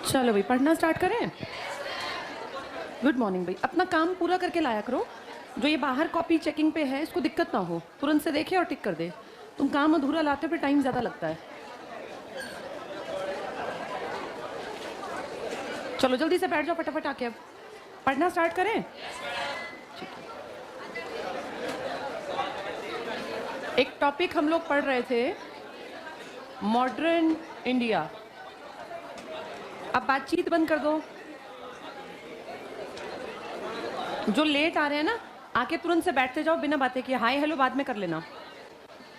चलो भाई पढ़ना स्टार्ट करें। गुड मॉर्निंग भाई, अपना काम पूरा करके लाया करो। जो ये बाहर कॉपी चेकिंग पे है इसको दिक्कत ना हो, तुरंत से देखे और टिक कर दे। तुम काम अधूरा लाते हो, फिर टाइम ज़्यादा लगता है। चलो जल्दी से बैठ जाओ फटाफट आके, अब पढ़ना स्टार्ट करें। ठीक है। एक टॉपिक हम लोग पढ़ रहे थे, मॉडर्न इंडिया। अब बातचीत बंद कर दो। जो लेट आ रहे हैं ना, आके तुरंत से बैठते जाओ, बिना बातें किए। हाय हेलो बाद में कर लेना,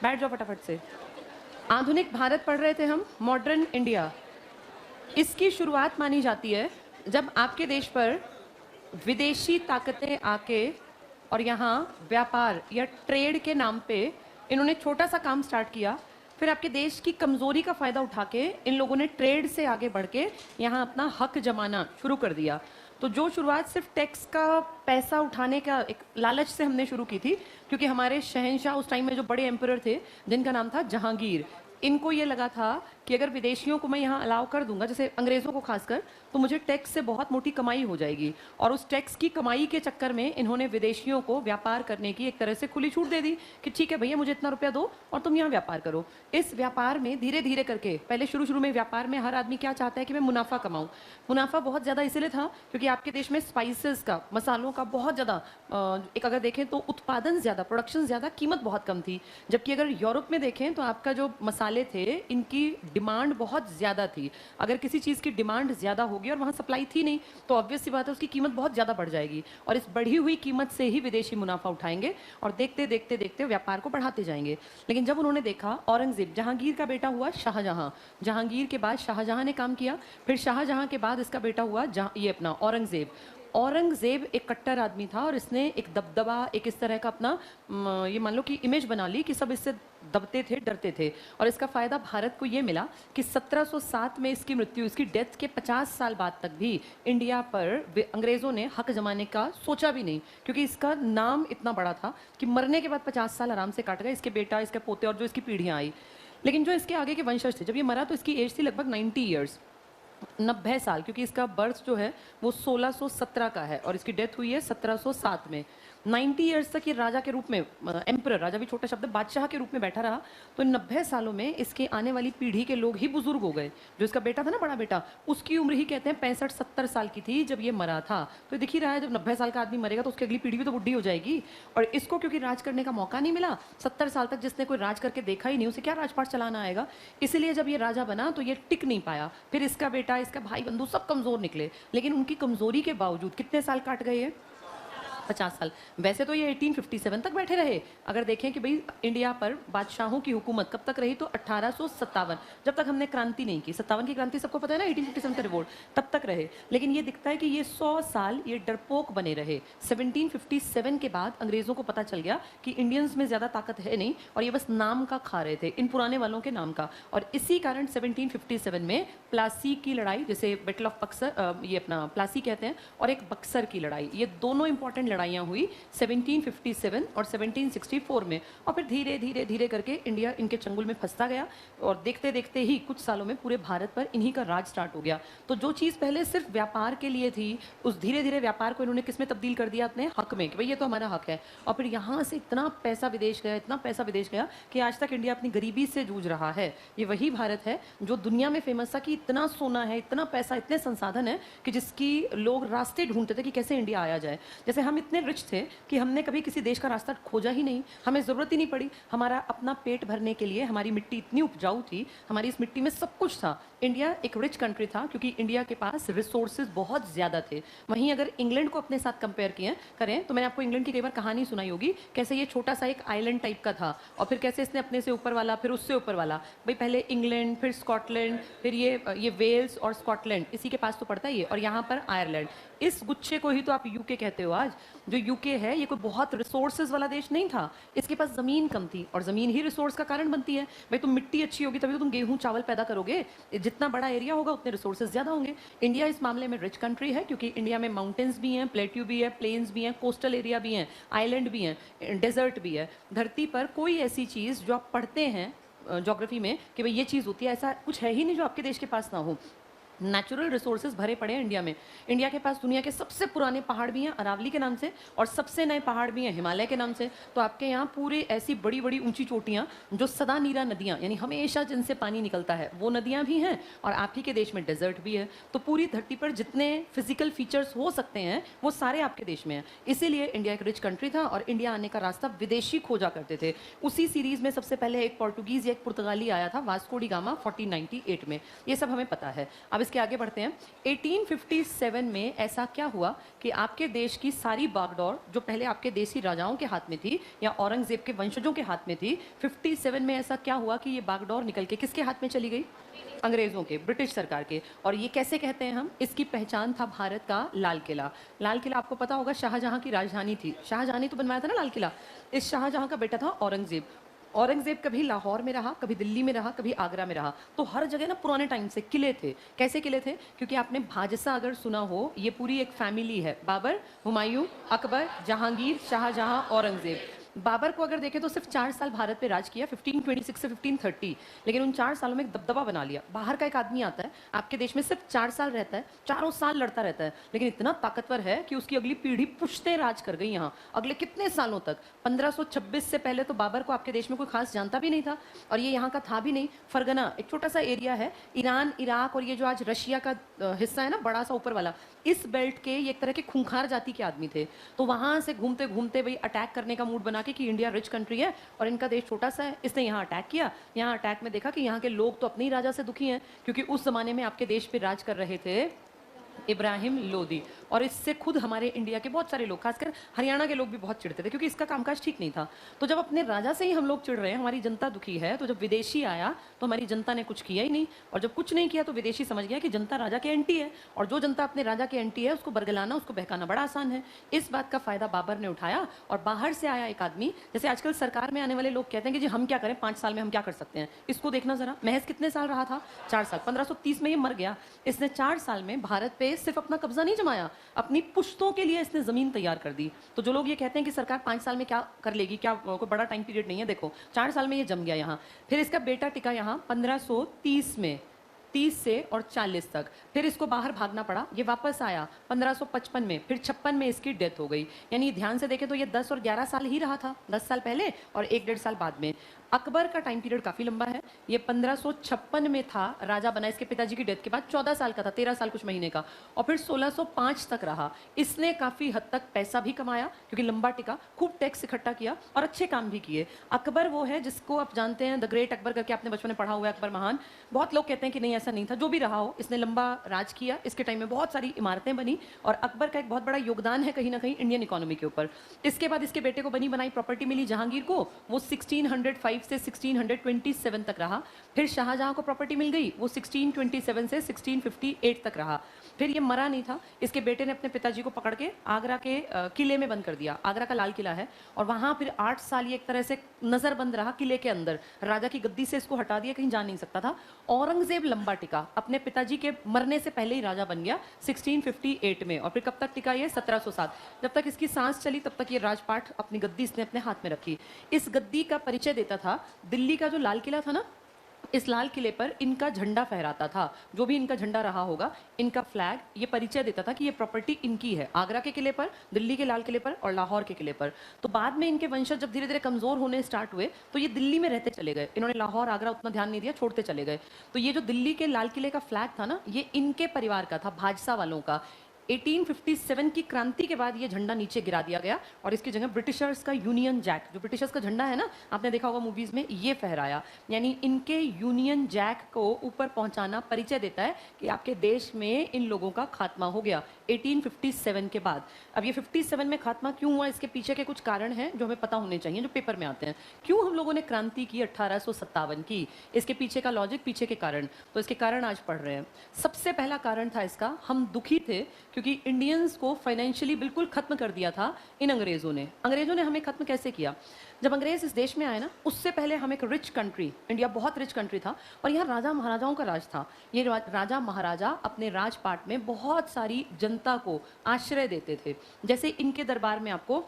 बैठ जाओ फटाफट से। आधुनिक भारत पढ़ रहे थे हम, मॉडर्न इंडिया। इसकी शुरुआत मानी जाती है जब आपके देश पर विदेशी ताकतें आके और यहाँ व्यापार या ट्रेड के नाम पे इन्होंने छोटा सा काम स्टार्ट किया। फिर आपके देश की कमज़ोरी का फ़ायदा उठा के इन लोगों ने ट्रेड से आगे बढ़ के यहाँ अपना हक जमाना शुरू कर दिया। तो जो शुरुआत सिर्फ टैक्स का पैसा उठाने का एक लालच से हमने शुरू की थी, क्योंकि हमारे शहंशाह उस टाइम में जो बड़े एम्परर थे जिनका नाम था जहांगीर, इनको ये लगा था कि अगर विदेशियों को मैं यहाँ अलाउ कर दूंगा, जैसे अंग्रेज़ों को खासकर, तो मुझे टैक्स से बहुत मोटी कमाई हो जाएगी। और उस टैक्स की कमाई के चक्कर में इन्होंने विदेशियों को व्यापार करने की एक तरह से खुली छूट दे दी कि ठीक है भैया मुझे इतना रुपया दो और तुम यहाँ व्यापार करो। इस व्यापार में धीरे धीरे करके, पहले शुरू में व्यापार में हर आदमी क्या चाहता है कि मैं मुनाफा कमाऊँ। मुनाफा बहुत ज़्यादा इसलिए था क्योंकि आपके देश में स्पाइसेस का, मसालों का बहुत ज़्यादा, एक अगर देखें तो उत्पादन ज़्यादा, प्रोडक्शन ज़्यादा, कीमत बहुत कम थी। जबकि अगर यूरोप में देखें तो आपका जो मसाले थे इनकी डिमांड बहुत ज़्यादा थी। अगर किसी चीज़ की डिमांड ज़्यादा होगी और वहाँ सप्लाई थी नहीं, तो ऑब्वियस सी बात है उसकी कीमत बहुत ज़्यादा बढ़ जाएगी। और इस बढ़ी हुई कीमत से ही विदेशी मुनाफा उठाएंगे और देखते देखते देखते व्यापार को बढ़ाते जाएंगे। लेकिन जब उन्होंने देखा, औरंगजेब, जहांगीर का बेटा हुआ शाहजहां, जहांगीर के बाद शाहजहां ने काम किया, फिर शाहजहां के बाद इसका बेटा हुआ ये अपना औरंगजेब। औरंगजेब एक कट्टर आदमी था और इसने एक दबदबा, एक इस तरह का अपना ये मान लो कि इमेज बना ली कि सब इससे दबते थे, डरते थे। और इसका फ़ायदा भारत को ये मिला कि 1707 में इसकी मृत्यु, इसकी डेथ के 50 साल बाद तक भी इंडिया पर अंग्रेज़ों ने हक जमाने का सोचा भी नहीं, क्योंकि इसका नाम इतना बड़ा था कि मरने के बाद 50 साल आराम से काट गए, इसके बेटा, इसके पोते और जो इसकी पीढ़ियाँ आई। लेकिन जो इसके आगे के वंशज थे, जब ये मरा तो इसकी एज थी लगभग 90 ईयर्स, 90 साल, क्योंकि इसका बर्थ जो है वो 1617 का है और इसकी डेथ हुई है 1707 में। 90 ईयर्स तक ये राजा के रूप में, एम्परर, राजा भी छोटा शब्द, बादशाह के रूप में बैठा रहा। तो 90 सालों में इसके आने वाली पीढ़ी के लोग ही बुजुर्ग हो गए। जो इसका बेटा था ना, बड़ा बेटा, उसकी उम्र ही कहते हैं 65-70 साल की थी जब ये मरा था। तो दिख ही रहा है जब 90 साल का आदमी मरेगा तो उसकी अगली पीढ़ी भी तो बुढ़ी हो जाएगी। और इसको क्योंकि राज करने का मौका नहीं मिला, 70 साल तक जिसने कोई राज करके देखा ही नहीं, उसे क्या राजपाट चलाना आएगा। इसलिए जब ये राजा बना तो ये टिक नहीं पाया। फिर इसका बेटा, इसका भाई बंधु सब कमज़ोर निकले। लेकिन उनकी कमज़ोरी के बावजूद कितने साल काट गए हैं? 50 साल। वैसे तो ये 1857 तक बैठे रहे। अगर देखें कि भाई इंडिया पर बादशाहों की हुकूमत कब तक रही, तो 1857, जब तक हमने क्रांति नहीं की। 57 की क्रांति सबको पता है ना, 1857 का रिवोल्ट, तब तक रहे। लेकिन ये दिखता है कि ये 100 साल ये डरपोक बने रहे। 1757 के बाद अंग्रेज़ों को पता चल गया कि इंडियंस में ज़्यादा ताकत है नहीं और ये बस नाम का खा रहे थे, इन पुराने वालों के नाम का। और इसी कारण 1757 में प्लासी की लड़ाई, जिसे बैटल ऑफ बक्सर, ये अपना प्लासी कहते हैं, और एक बक्सर की लड़ाई, ये दोनों इंपॉर्टेंट लड़ाइयाँ हुई 1757 और 1764 में। और फिर धीरे धीरे धीरे करके इंडिया इनके चंगुल में फंसता गया और देखते देखते ही कुछ सालों में पूरे भारत पर इन्हीं का राज स्टार्ट हो गया। तो जो चीज़ पहले सिर्फ व्यापार के लिए थी, उस धीरे धीरे व्यापार को इन्होंने किस में तब्दील कर दिया? अपने हक में, कि भाई ये तो हमारा हक है। और फिर यहाँ से इतना पैसा विदेश गया, इतना पैसा विदेश गया कि आज तक इंडिया अपनी गरीबी से जूझ रहा है। ये वही भारत है जो दुनिया में फेमस था कि इतना सोना है, इतना पैसा, इतने संसाधन है कि जिसकी लोग रास्ते ढूंढते थे कि कैसे इंडिया आया जाए। जैसे हम इतने रिच थे कि हमने कभी किसी देश का रास्ता खोजा ही नहीं, हमें ज़रूरत ही नहीं पड़ी। हमारा अपना पेट भरने के लिए हमारी मिट्टी इतनी उपजाऊ थी, हमारी इस मिट्टी में सब कुछ था। इंडिया एक रिच कंट्री था क्योंकि इंडिया के पास रिसोर्सेज बहुत ज़्यादा थे। वहीं अगर इंग्लैंड को अपने साथ कंपेयर करें तो मैंने आपको इंग्लैंड की कई बार कहानी सुनाई होगी, कैसे ये छोटा सा एक आइलैंड टाइप का था और फिर कैसे इसने अपने से ऊपर वाला, फिर उससे ऊपर वाला, भाई पहले इंग्लैंड, फिर स्कॉटलैंड, फिर ये वेल्स और स्कॉटलैंड, इसी के पास तो पड़ता ही है, और यहाँ पर आयरलैंड। इस गुच्छे को ही तो आप यूके कहते हो आज। जो यूके है ये कोई बहुत रिसोर्सेज वाला देश नहीं था, इसके पास ज़मीन कम थी और ज़मीन ही रिसोर्स का कारण बनती है। भाई तुम मिट्टी अच्छी होगी तभी तो तुम गेहूँ चावल पैदा करोगे, जितना बड़ा एरिया होगा उतने रिसोर्सेज ज़्यादा होंगे। इंडिया इस मामले में रिच कंट्री है क्योंकि इंडिया में माउंटेन्स भी हैं, प्लेट्यू भी है, प्लेन्स भी हैं, कोस्टल एरिया भी हैं, आइलैंड भी हैं, डेजर्ट भी है। धरती पर कोई ऐसी चीज़ जो आप पढ़ते हैं ज्योग्राफी में कि भाई ये चीज़ होती है, ऐसा कुछ है ही नहीं जो आपके देश के पास ना हो। नेचुरल रिसोर्सेज भरे पड़े हैं इंडिया में। इंडिया के पास दुनिया के सबसे पुराने पहाड़ भी हैं अरावली के नाम से, और सबसे नए पहाड़ भी हैं हिमालय के नाम से। तो आपके यहाँ पूरी ऐसी बड़ी बड़ी ऊंची चोटियाँ जो सदा नीरा नदियाँ, यानी हमेशा जिनसे पानी निकलता है, वो नदियाँ भी हैं, और आप ही के देश में डेजर्ट भी है। तो पूरी धरती पर जितने फिजिकल फीचर्स हो सकते हैं वो सारे आपके देश में हैं। इसीलिए इंडिया एक रिच कंट्री था, और इंडिया आने का रास्ता विदेशी खोजा करते थे। उसी सीरीज में सबसे पहले एक पोर्टुगीज या एक पुर्तगाली आया था, वास्को डी गामा 1498 में। ये सब हमें पता है। अब इसके आगे बढ़ते हैं। 1857 में ऐसा क्या हुआ कि आपके देश की सारी बागडोर जो पहले आपके देसी राजाओं के हाथ में थी या औरंगजेब के वंशजों के हाथ में थी, 57 में ऐसा क्या हुआ कि ये बागडोर निकल के किसके हाथ में चली गई? अंग्रेजों के, ब्रिटिश सरकार के। और ये कैसे कहते हैं हम? इसकी पहचान था भारत का लाल किला। लाल किला आपको पता होगा शाहजहां की राजधानी थी। शाहजहां ने तो बनवाया था ना लाल किला। इस शाहजहां का बेटा था औरंगजेब। औरंगजेब कभी लाहौर में रहा, कभी दिल्ली में रहा, कभी आगरा में रहा। तो हर जगह ना पुराने टाइम से किले थे। कैसे किले थे? क्योंकि आपने भाजसा अगर सुना हो, ये पूरी एक फैमिली है। बाबर, हुमायूं, अकबर, जहांगीर, शाहजहां, औरंगजेब। बाबर को अगर देखें तो सिर्फ 4 साल भारत पे राज किया, 1526 से 1530, लेकिन उन 4 सालों में एक दबदबा बना लिया। बाहर का एक आदमी आता है आपके देश में, सिर्फ 4 साल रहता है, चारों साल लड़ता रहता है, लेकिन इतना ताकतवर है कि उसकी अगली पीढ़ी पुश्ते राज कर गई यहाँ अगले कितने सालों तक। 1526 से पहले तो बाबर को आपके देश में कोई खास जानता भी नहीं था, और ये यहाँ का था भी नहीं। फरगना एक छोटा सा एरिया है, ईरान, इराक और ये जो आज रशिया का हिस्सा है ना, बड़ा सा ऊपर वाला, इस बेल्ट के ये एक तरह के खूंखार जाति के आदमी थे। तो वहां से घूमते घूमते भाई अटैक करने का मूड बना के कि इंडिया रिच कंट्री है और इनका देश छोटा सा है, इसने यहाँ अटैक किया। यहाँ अटैक में देखा कि यहाँ के लोग तो अपने ही राजा से दुखी हैं, क्योंकि उस जमाने में आपके देश पे राज कर रहे थे इब्राहिम लोदी। और इससे खुद हमारे इंडिया के बहुत सारे लोग, खासकर हरियाणा के लोग भी बहुत चिढ़ते थे, क्योंकि इसका कामकाज ठीक नहीं था। तो जब अपने राजा से ही हम लोग चिढ़ रहे हैं, हमारी जनता दुखी है, तो जब विदेशी आया तो हमारी जनता ने कुछ किया ही नहीं, और जब कुछ नहीं किया तो विदेशी समझ गया कि जनता राजा के एंटी है, और जो जनता अपने राजा के एंटी है उसको बरगलाना, उसको बहकाना बड़ा आसान है। इस बात का फायदा बाबर ने उठाया, और बाहर से आया एक आदमी, जैसे आजकल सरकार में आने वाले लोग कहते हैं कि जी हम क्या करें, 5 साल में हम क्या कर सकते हैं। इसको देखना जरा, महज कितने साल रहा था? 4 साल। 1530 में ये मर गया। इसने 4 साल में भारत पे सिर्फ अपना कब्जा नहीं जमाया, अपनी पुश्तों के लिए इसने जमीन तैयार कर दी। तो जो लोग ये कहते हैं कि सरकार 5 साल में क्या कर लेगी, क्या कोई बड़ा टाइम पीरियड नहीं है, देखो 4 साल में ये जम गया यहाँ। फिर इसका बेटा टिका यहाँ 1530 में, 30 से और 40 तक। फिर इसको बाहर भागना पड़ा, ये वापस आया 1555 में, फिर 56 में इसकी डेथ हो गई। यानी ध्यान से देखें तो ये 10 और 11 साल ही रहा था, 10 साल पहले और 1-1.5 साल बाद में। अकबर का टाइम पीरियड काफी लंबा है, ये 1556 में था, राजा बना इसके पिताजी की डेथ के बाद, 14 साल का था, 13 साल कुछ महीने का, और फिर 1605 तक रहा। इसने काफी हद तक पैसा भी कमाया, क्योंकि लंबा टिका, खूब टैक्स इकट्ठा किया और अच्छे काम भी किए। अकबर वो है जिसको आप जानते हैं द ग्रेट अकबर करके, आपने बचपन में पढ़ा हुआ है, अकबर महान। बहुत लोग कहते हैं कि नहीं ऐसा नहीं था, जो भी रहा हो, इसने लंबा राज किया, इसके टाइम में बहुत सारी इमारतें बनी, और अकबर का एक बहुत बड़ा योगदान है कहीं ना कहीं इंडियन इकोनॉमी के ऊपर। इसके बाद इसके बेटे को बनी बनाई प्रॉपर्टी मिली जहांगीर को, वो 1605 से 1627 तक रहा। फिर शाहजहां को प्रॉपर्टी मिल गई, वो 1627 से 1658 तक रहा। फिर ये मरा नहीं था, इसके बेटे ने अपने पिताजी को पकड़ के आगरा के किले में बंद कर दिया। आगरा का लाल किला है, और वहां फिर 8 साल ये एक तरह से नजरबंद रहा किले के अंदर। राजा की गद्दी से इसको हटा दिया, कहीं जा नहीं सकता था। औरंगजेब लंबा टिका, अपने पिताजी के मरने से पहले ही राजा बन गया 1658 में, और फिर कब तक टिका ये? 1707। जब तक इसकी सांस चली तब तक ये राजपाट, अपनी गद्दी इसने अपने हाथ में रखी। इस गद्दी का परिचय देता था दिल्ली का जो लाल किला था ना, इस लाल किले पर इनका झंडा फहराता था। जो भी इनका झंडा रहा होगा, इनका फ्लैग, ये परिचय देता था कि ये प्रॉपर्टी इनकी है, आगरा के किले पर, दिल्ली के लाल किले पर और लाहौर के किले पर। तो बाद में इनके वंशज जब धीरे धीरे कमजोर होने स्टार्ट हुए तो ये दिल्ली में रहते चले गए, इन्होंने लाहौर आगरा उतना ध्यान नहीं दिया, छोड़ते चले गए। तो ये जो दिल्ली के लाल किले का फ्लैग था ना, ये इनके परिवार का था, भाजसा वालों का। 1857 की क्रांति के बाद ये झंडा नीचे गिरा दिया गया, और इसकी जगह ब्रिटिशर्स का यूनियन जैक, जो ब्रिटिशर्स का झंडा है ना, आपने देखा होगा मूवीज में, ये फहराया। यानी इनके यूनियन जैक को ऊपर पहुंचाना परिचय देता है कि आपके देश में इन लोगों का खात्मा हो गया 1857 के बाद। अब ये 57 में खात्मा क्यों हुआ, इसके पीछे के कुछ कारण हैं जो हमें पता होने चाहिए, जो पेपर में आते हैं। क्यों हम लोगों ने क्रांति की 1857 की, इसके पीछे का लॉजिक, पीछे के कारण, तो इसके कारण आज पढ़ रहे हैं। सबसे पहला कारण था इसका, हम दुखी थे क्योंकि इंडियंस को फाइनेंशियली बिल्कुल खत्म कर दिया था इन अंग्रेजों ने। अंग्रेजों ने हमें खत्म कैसे किया? जब अंग्रेज इस देश में आए ना, उससे पहले हम एक रिच कंट्री, इंडिया बहुत रिच कंट्री था, और यहाँ राजा महाराजाओं का राज था। ये राजा महाराजा अपने राजपाट में बहुत सारी जनता को आश्रय देते थे। जैसे इनके दरबार में आपको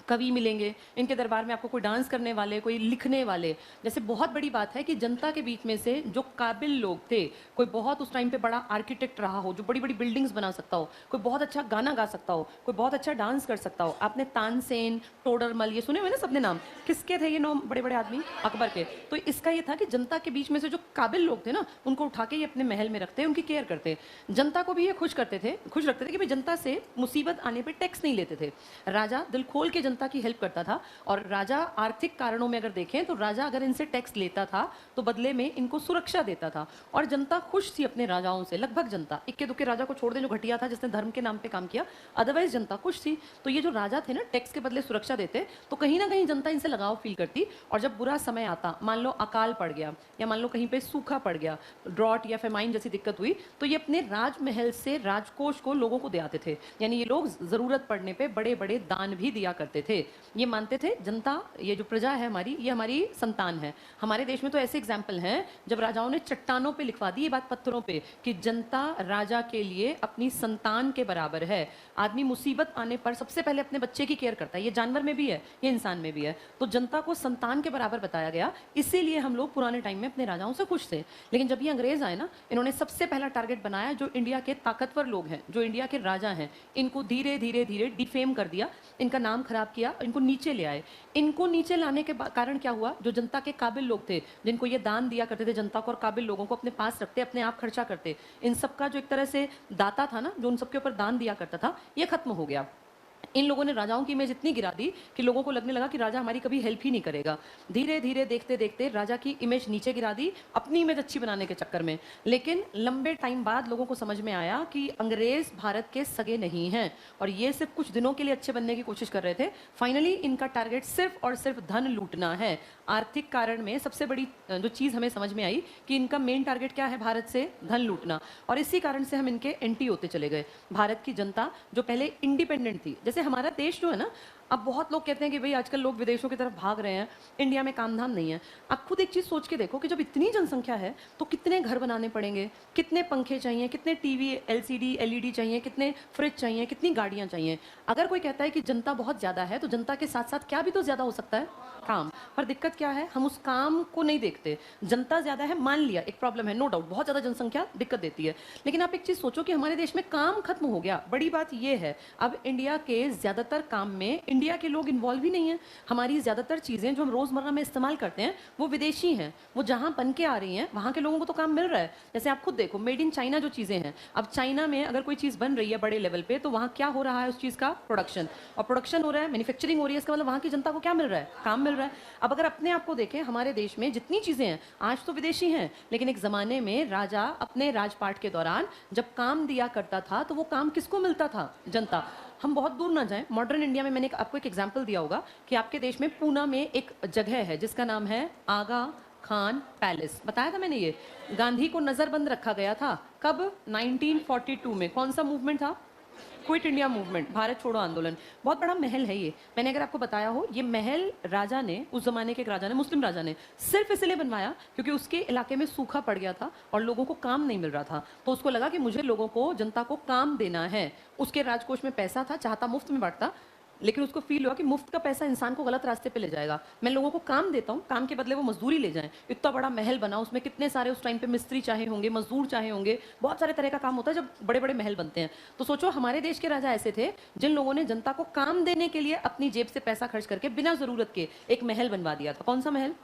कवि मिलेंगे, इनके दरबार में आपको कोई डांस करने वाले, कोई लिखने वाले। जैसे बहुत बड़ी बात है कि जनता के बीच में से जो काबिल लोग थे, कोई बहुत उस टाइम पे बड़ा आर्किटेक्ट रहा हो, जो बड़ी बड़ी बिल्डिंग्स बना सकता हो, कोई बहुत अच्छा गाना गा सकता हो, कोई बहुत अच्छा डांस कर सकता हो। आपने तानसेन, टोडरमल ये सुने हुए ना सबने नाम, किसके थे ये नाम? बड़े बड़े आदमी, अकबर के। तो इसका ये था कि जनता के बीच में से जो काबिल लोग थे ना, उनको उठा के ये अपने महल में रखते, उनकी केयर करते। जनता को भी ये खुश रखते थे कि भाई जनता से मुसीबत आने पे टैक्स नहीं लेते थे। राजा दिल खोल के जनता की हेल्प करता था। और राजा आर्थिक कारणों में अगर देखें तो राजा अगर इनसे टैक्स लेता था तो बदले में इनको सुरक्षा देता था। और जनता खुश थी अपने राजाओं से, लगभग जनता, इक्के दुक्के राजा को छोड़ दे जो घटिया था जिसने धर्म के नाम पे काम किया, अदरवाइज जनता खुश थी। तो ये जो राजा थे ना, टैक्स के बदले सुरक्षा देते, तो कहीं ना कहीं जनता इनसे लगाव फील करती। और जब बुरा समय आता, मान लो अकाल पड़ गया या मान लो कहीं पे सूखा पड़ गया, ड्रॉट या फेमाइन जैसी दिक्कत हुई, तो ये अपने राजमहल से राजकोष को लोगों को दे आते थे। यानी ये लोग जरूरत पड़ने पे बड़े बड़े दान भी दिया करते थे। ये मानते थे जनता, ये जो प्रजा है हमारी, ये हमारी संतान है। हमारे देश में तो ऐसे एग्जाम्पल हैं जब राजाओं ने चट्टानों पे लिखवा दी ये बात, पत्थरों पे, कि जनता राजा के लिए अपनी संतान के बराबर है। आदमी मुसीबत आने पर सबसे पहले अपने बच्चे की केयर करता है। ये जानवर में भी है, ये इंसान में भी है। तो जनता को संतान के बराबर बताया गया, इसीलिए हम लोग पुराने टाइम में अपने राजाओं से खुश थे। लेकिन जब ये अंग्रेज आए ना, इन्होंने सबसे पहला टारगेट बनाया जो इंडिया के ताकतवर लोग हैं, जो इंडिया के राजा हैं, इनको धीरे धीरे धीरे डिफेम कर दिया, इनका नाम खराब किया, इनको नीचे ले आए। इनको नीचे लाने के कारण क्या हुआ, जो जनता के काबिल लोग थे, जिनको ये दान दिया करते थे जनता को, और काबिल लोगों को अपने पास रखते, अपने आप खर्चा करते, इन सबका जो एक तरह से दाता था ना, जो उन सबके ऊपर दान दिया करता था, ये खत्म हो गया। इन लोगों ने राजाओं की इमेज इतनी गिरा दी कि लोगों को लगने लगा कि राजा हमारी कभी हेल्प ही नहीं करेगा। धीरे धीरे देखते देखते राजा की इमेज नीचे गिरा दी, अपनी इमेज अच्छी बनाने के चक्कर में। लेकिन लंबे टाइम बाद लोगों को समझ में आया कि अंग्रेज भारत के सगे नहीं हैं, और ये सिर्फ कुछ दिनों के लिए अच्छे बनने की कोशिश कर रहे थे। फाइनली इनका टारगेट सिर्फ और सिर्फ धन लूटना है। आर्थिक कारण में सबसे बड़ी जो चीज़ हमें समझ में आई कि इनका मेन टारगेट क्या है, भारत से धन लूटना। और इसी कारण से हम इनके एंटी होते चले गए। भारत की जनता जो पहले इंडिपेंडेंट थी, जैसे हमारा देश जो है ना, अब बहुत लोग कहते हैं कि भाई आजकल लोग विदेशों की तरफ भाग रहे हैं, इंडिया में काम धाम नहीं है। आप खुद एक चीज़ सोच के देखो कि जब इतनी जनसंख्या है तो कितने घर बनाने पड़ेंगे, कितने पंखे चाहिए, कितने टीवी एलसीडी एलईडी चाहिए, कितने फ्रिज चाहिए, कितनी गाड़ियाँ चाहिए। अगर कोई कहता है कि जनता बहुत ज़्यादा है, तो जनता के साथ साथ क्या भी तो ज़्यादा हो सकता है, काम। पर दिक्कत क्या है, हम उस काम को नहीं देखते। जनता ज़्यादा है, मान लिया, एक प्रॉब्लम है, नो डाउट, बहुत ज़्यादा जनसंख्या दिक्कत देती है। लेकिन आप एक चीज़ सोचो कि हमारे देश में काम खत्म हो गया। बड़ी बात यह है, अब इंडिया के ज़्यादातर काम में इंडिया के लोग इन्वॉल्व ही नहीं है। हमारी ज़्यादातर चीज़ें जो हम रोज़मर्रा में इस्तेमाल करते हैं वो विदेशी हैं। वो जहाँ बन के आ रही हैं वहाँ के लोगों को तो काम मिल रहा है। जैसे आप खुद देखो, मेड इन चाइना जो चीज़ें हैं, अब चाइना में अगर कोई चीज़ बन रही है बड़े लेवल पे, तो वहाँ क्या हो रहा है, उस चीज़ का प्रोडक्शन। और प्रोडक्शन हो रहा है, मैन्युफैक्चरिंग हो रही है, इसका मतलब वहाँ की जनता को क्या मिल रहा है, काम मिल रहा है। अब अगर अपने आप को देखें, हमारे देश में जितनी चीज़ें हैं आज तो विदेशी हैं, लेकिन एक ज़माने में राजा अपने राजपाट के दौरान जब काम दिया करता था तो वो काम किसको मिलता था, जनता। हम बहुत दूर ना जाएं, मॉडर्न इंडिया में मैंने आपको एक एग्जांपल दिया होगा कि आपके देश में पूना में एक जगह है जिसका नाम है आगा खान पैलेस। बताया था मैंने, ये गांधी को नज़रबंद रखा गया था। कब? 1942 में। कौन सा मूवमेंट था? क्विट इंडिया मूवमेंट, भारत छोड़ो आंदोलन। बहुत बड़ा महल है ये। मैंने अगर आपको बताया हो, ये महल राजा ने, उस जमाने के एक राजा ने, मुस्लिम राजा ने, सिर्फ इसलिए बनवाया क्योंकि उसके इलाके में सूखा पड़ गया था और लोगों को काम नहीं मिल रहा था। तो उसको लगा कि मुझे लोगों को, जनता को काम देना है। उसके राजकोष में पैसा था, चाहता मुफ्त में बांटता, लेकिन उसको फील हुआ कि मुफ्त का पैसा इंसान को गलत रास्ते पे ले जाएगा। मैं लोगों को काम देता हूँ, काम के बदले वो मजदूरी ले जाएं। इतना बड़ा महल बना, उसमें कितने सारे उस टाइम पे मिस्त्री चाहे होंगे, मजदूर चाहे होंगे, बहुत सारे तरह का काम होता है जब बड़े बड़े महल बनते हैं। तो सोचो, हमारे देश के राजा ऐसे थे जिन लोगों ने जनता को काम देने के लिए अपनी जेब से पैसा खर्च करके बिना जरूरत के एक महल बनवा दिया था। कौन सा महल?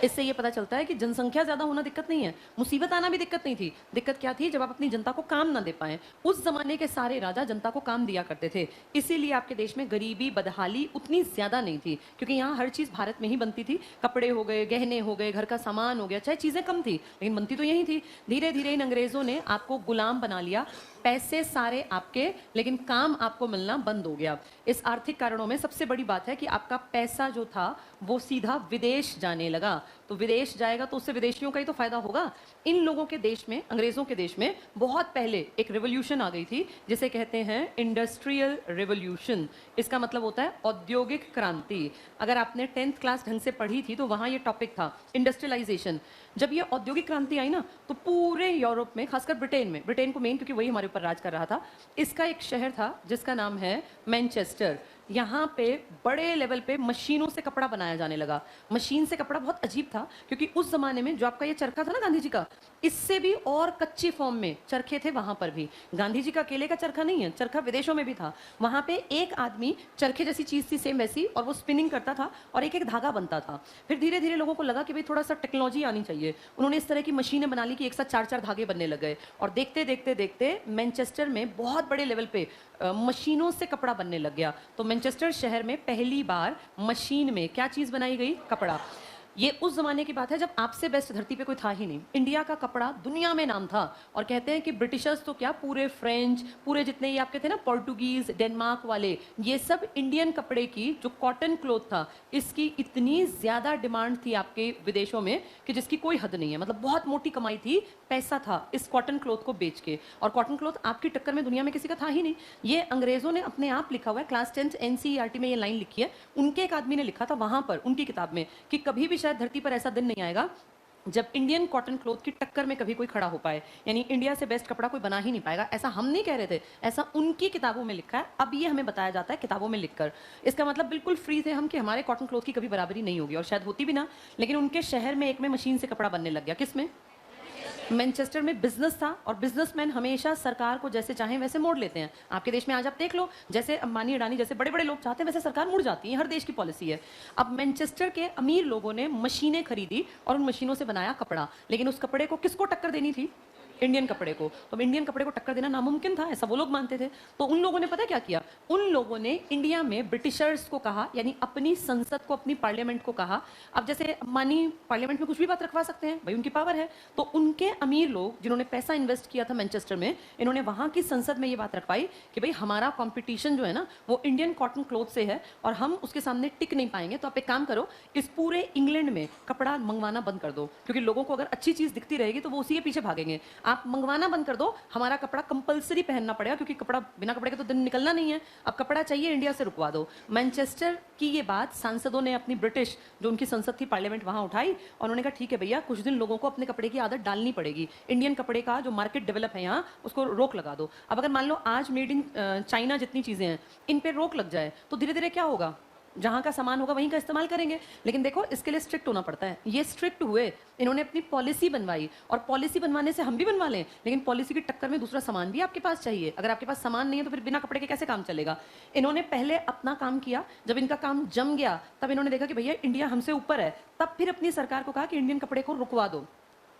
इससे ये पता चलता है कि जनसंख्या ज्यादा होना दिक्कत नहीं है, मुसीबत आना भी दिक्कत नहीं थी। दिक्कत क्या थी? जब आप अपनी जनता को काम ना दे पाए। उस जमाने के सारे राजा जनता को काम दिया करते थे, इसीलिए आपके देश में गरीबी, बदहाली उतनी ज्यादा नहीं थी, क्योंकि यहाँ हर चीज भारत में ही बनती थी। कपड़े हो गए, गहने हो गए, घर का सामान हो गया, चाहे चीजें कम थी लेकिन बनती तो यही थी। धीरे धीरे इन अंग्रेजों ने आपको गुलाम बना लिया। पैसे सारे आपके, लेकिन काम आपको मिलना बंद हो गया। इस आर्थिक कारणों में सबसे बड़ी बात है कि आपका पैसा जो था वो सीधा विदेश जाने लगा। तो विदेश जाएगा तो उससे विदेशियों का ही तो फायदा होगा। इन लोगों के देश में, अंग्रेजों के देश में बहुत पहले एक रिवॉल्यूशन आ गई थी जिसे कहते हैं इंडस्ट्रियल रिवॉल्यूशन। इसका मतलब होता है औद्योगिक क्रांति। अगर आपने 10th क्लास ढंग से पढ़ी थी तो वहाँ ये टॉपिक था, इंडस्ट्रियलाइजेशन। जब ये औद्योगिक क्रांति आई ना, तो पूरे यूरोप में, खासकर ब्रिटेन में, ब्रिटेन को मेन क्योंकि वही हमारे ऊपर राज कर रहा था, इसका एक शहर था जिसका नाम है मैनचेस्टर। यहाँ पे बड़े लेवल पे मशीनों से कपड़ा बनाया जाने लगा। मशीन से कपड़ा बहुत अजीब था, क्योंकि उस जमाने में जो आपका ये चरखा था ना गांधी जी का, इससे भी और कच्ची फॉर्म में चरखे थे वहां पर भी। गांधी जी का अकेले का चरखा नहीं है, चरखा विदेशों में भी था। वहां पे एक आदमी चरखे जैसी चीज थी सेम वैसी, और वो स्पिनिंग करता था और एक एक धागा बनता था। फिर धीरे धीरे लोगों को लगा कि भाई थोड़ा सा टेक्नोलॉजी आनी चाहिए। उन्होंने इस तरह की मशीनें बना ली कि एक साथ चार चार धागे बनने लग गए, और देखते देखते देखते मैनचेस्टर में बहुत बड़े लेवल पे मशीनों से कपड़ा बनने लग गया। तो मैनचेस्टर शहर में पहली बार मशीन में क्या चीज बनाई गई? कपड़ा। ये उस जमाने की बात है जब आपसे बेस्ट धरती पे कोई था ही नहीं। इंडिया का कपड़ा दुनिया में नाम था, और कहते हैं कि ब्रिटिशर्स तो क्या, पूरे फ्रेंच, पूरे जितने ये आपके थे ना, पोर्टुगीज, डेनमार्क वाले, ये सब इंडियन कपड़े की जो कॉटन क्लॉथ था, इसकी इतनी ज्यादा डिमांड थी आपके विदेशों में कि जिसकी कोई हद नहीं है। मतलब बहुत मोटी कमाई थी, पैसा था इस कॉटन क्लॉथ को बेच के। और कॉटन क्लॉथ आपकी टक्कर में दुनिया में किसी का था ही नहीं। ये अंग्रेजों ने अपने आप लिखा हुआ है, क्लास 10 एनसीईआरटी में ये लाइन लिखी है, उनके एक आदमी ने लिखा था वहां पर उनकी किताब में, कि कभी भी शायद धरती पर ऐसा दिन नहीं आएगा जब इंडियन कॉटन क्लॉथ की टक्कर में कभी कोई खड़ा हो पाए, यानी इंडिया से बेस्ट कपड़ा कोई बना ही नहीं पाएगा। ऐसा हम नहीं कह रहे थे, ऐसा उनकी किताबों में लिखा है। अब ये हमें बताया जाता है किताबों में लिखकर। इसका मतलब बिल्कुल फ्री थे हम कि हमारे कॉटन क्लॉथ की कभी बराबरी नहीं होगी, और शायद होती भी ना। लेकिन उनके शहर में एक में मशीन से कपड़ा बनने लग गया। किसमें? मैनचेस्टर में बिजनेस था, और बिजनेसमैन हमेशा सरकार को जैसे चाहें वैसे मोड़ लेते हैं। आपके देश में आज आप देख लो, जैसे अंबानी अडानी जैसे बड़े बड़े लोग चाहते हैं वैसे सरकार मुड़ जाती है, हर देश की पॉलिसी है। अब मैनचेस्टर के अमीर लोगों ने मशीनें खरीदी और उन मशीनों से बनाया कपड़ा, लेकिन उस कपड़े को किसको टक्कर देनी थी? इंडियन कपड़े को। तो इंडियन कपड़े को टक्कर देना नामुमकिन था, ऐसा वो लोग मानते थे। तो उन लोगों ने पता क्या किया? उन लोगों ने इंडिया में ब्रिटिशर्स को कहा, यानी अपनी संसद को, अपनी पार्लियामेंट को कहा। अब जैसे अंबानी पार्लियामेंट में कुछ भी बात रखवा सकते हैं, भाई उनकी पावर है। तो उनके अमीर लोग जिन्होंने पैसा इन्वेस्ट किया था मैनचेस्टर में, इन्होंने वहां की संसद में ये बात रखवाई कि भाई हमारा कॉम्पिटिशन जो है ना, वो इंडियन कॉटन क्लॉथ से है, और हम उसके सामने टिक नहीं पाएंगे। तो आप एक काम करो, इस पूरे इंग्लैंड में कपड़ा मंगवाना बंद कर दो, क्योंकि लोगों को अगर अच्छी चीज दिखती रहेगी तो वो उसी के पीछे भागेंगे। आप मंगवाना बंद कर दो, हमारा कपड़ा कंपलसरी पहनना पड़ेगा, क्योंकि कपड़ा, बिना कपड़े के तो दिन निकलना नहीं है। अब कपड़ा चाहिए, इंडिया से रुकवा दो। मैनचेस्टर की ये बात सांसदों ने अपनी ब्रिटिश जो उनकी संसद थी, पार्लियामेंट, वहां उठाई, और उन्होंने कहा ठीक है भैया, कुछ दिन लोगों को अपने कपड़े की आदत डालनी पड़ेगी। इंडियन कपड़े का जो मार्केट डेवलप है यहाँ, उसको रोक लगा दो। अब अगर मान लो आज मेड इन चाइना जितनी चीजें हैं, इन पे रोक लग जाए तो धीरे धीरे क्या होगा? जहां का सामान होगा वहीं का इस्तेमाल करेंगे। लेकिन देखो, इसके लिए स्ट्रिक्ट होना पड़ता है। ये स्ट्रिक्ट हुए, इन्होंने अपनी पॉलिसी बनवाई, और पॉलिसी बनवाने से हम भी बनवा लें, लेकिन पॉलिसी की टक्कर में दूसरा सामान भी आपके पास चाहिए। अगर आपके पास सामान नहीं है तो फिर बिना कपड़े के कैसे काम चलेगा? इन्होंने पहले अपना काम किया, जब इनका काम जम गया तब इन्होंने देखा कि भैया इंडिया हमसे ऊपर है, तब फिर अपनी सरकार को कहा कि इंडियन कपड़े को रुकवा दो,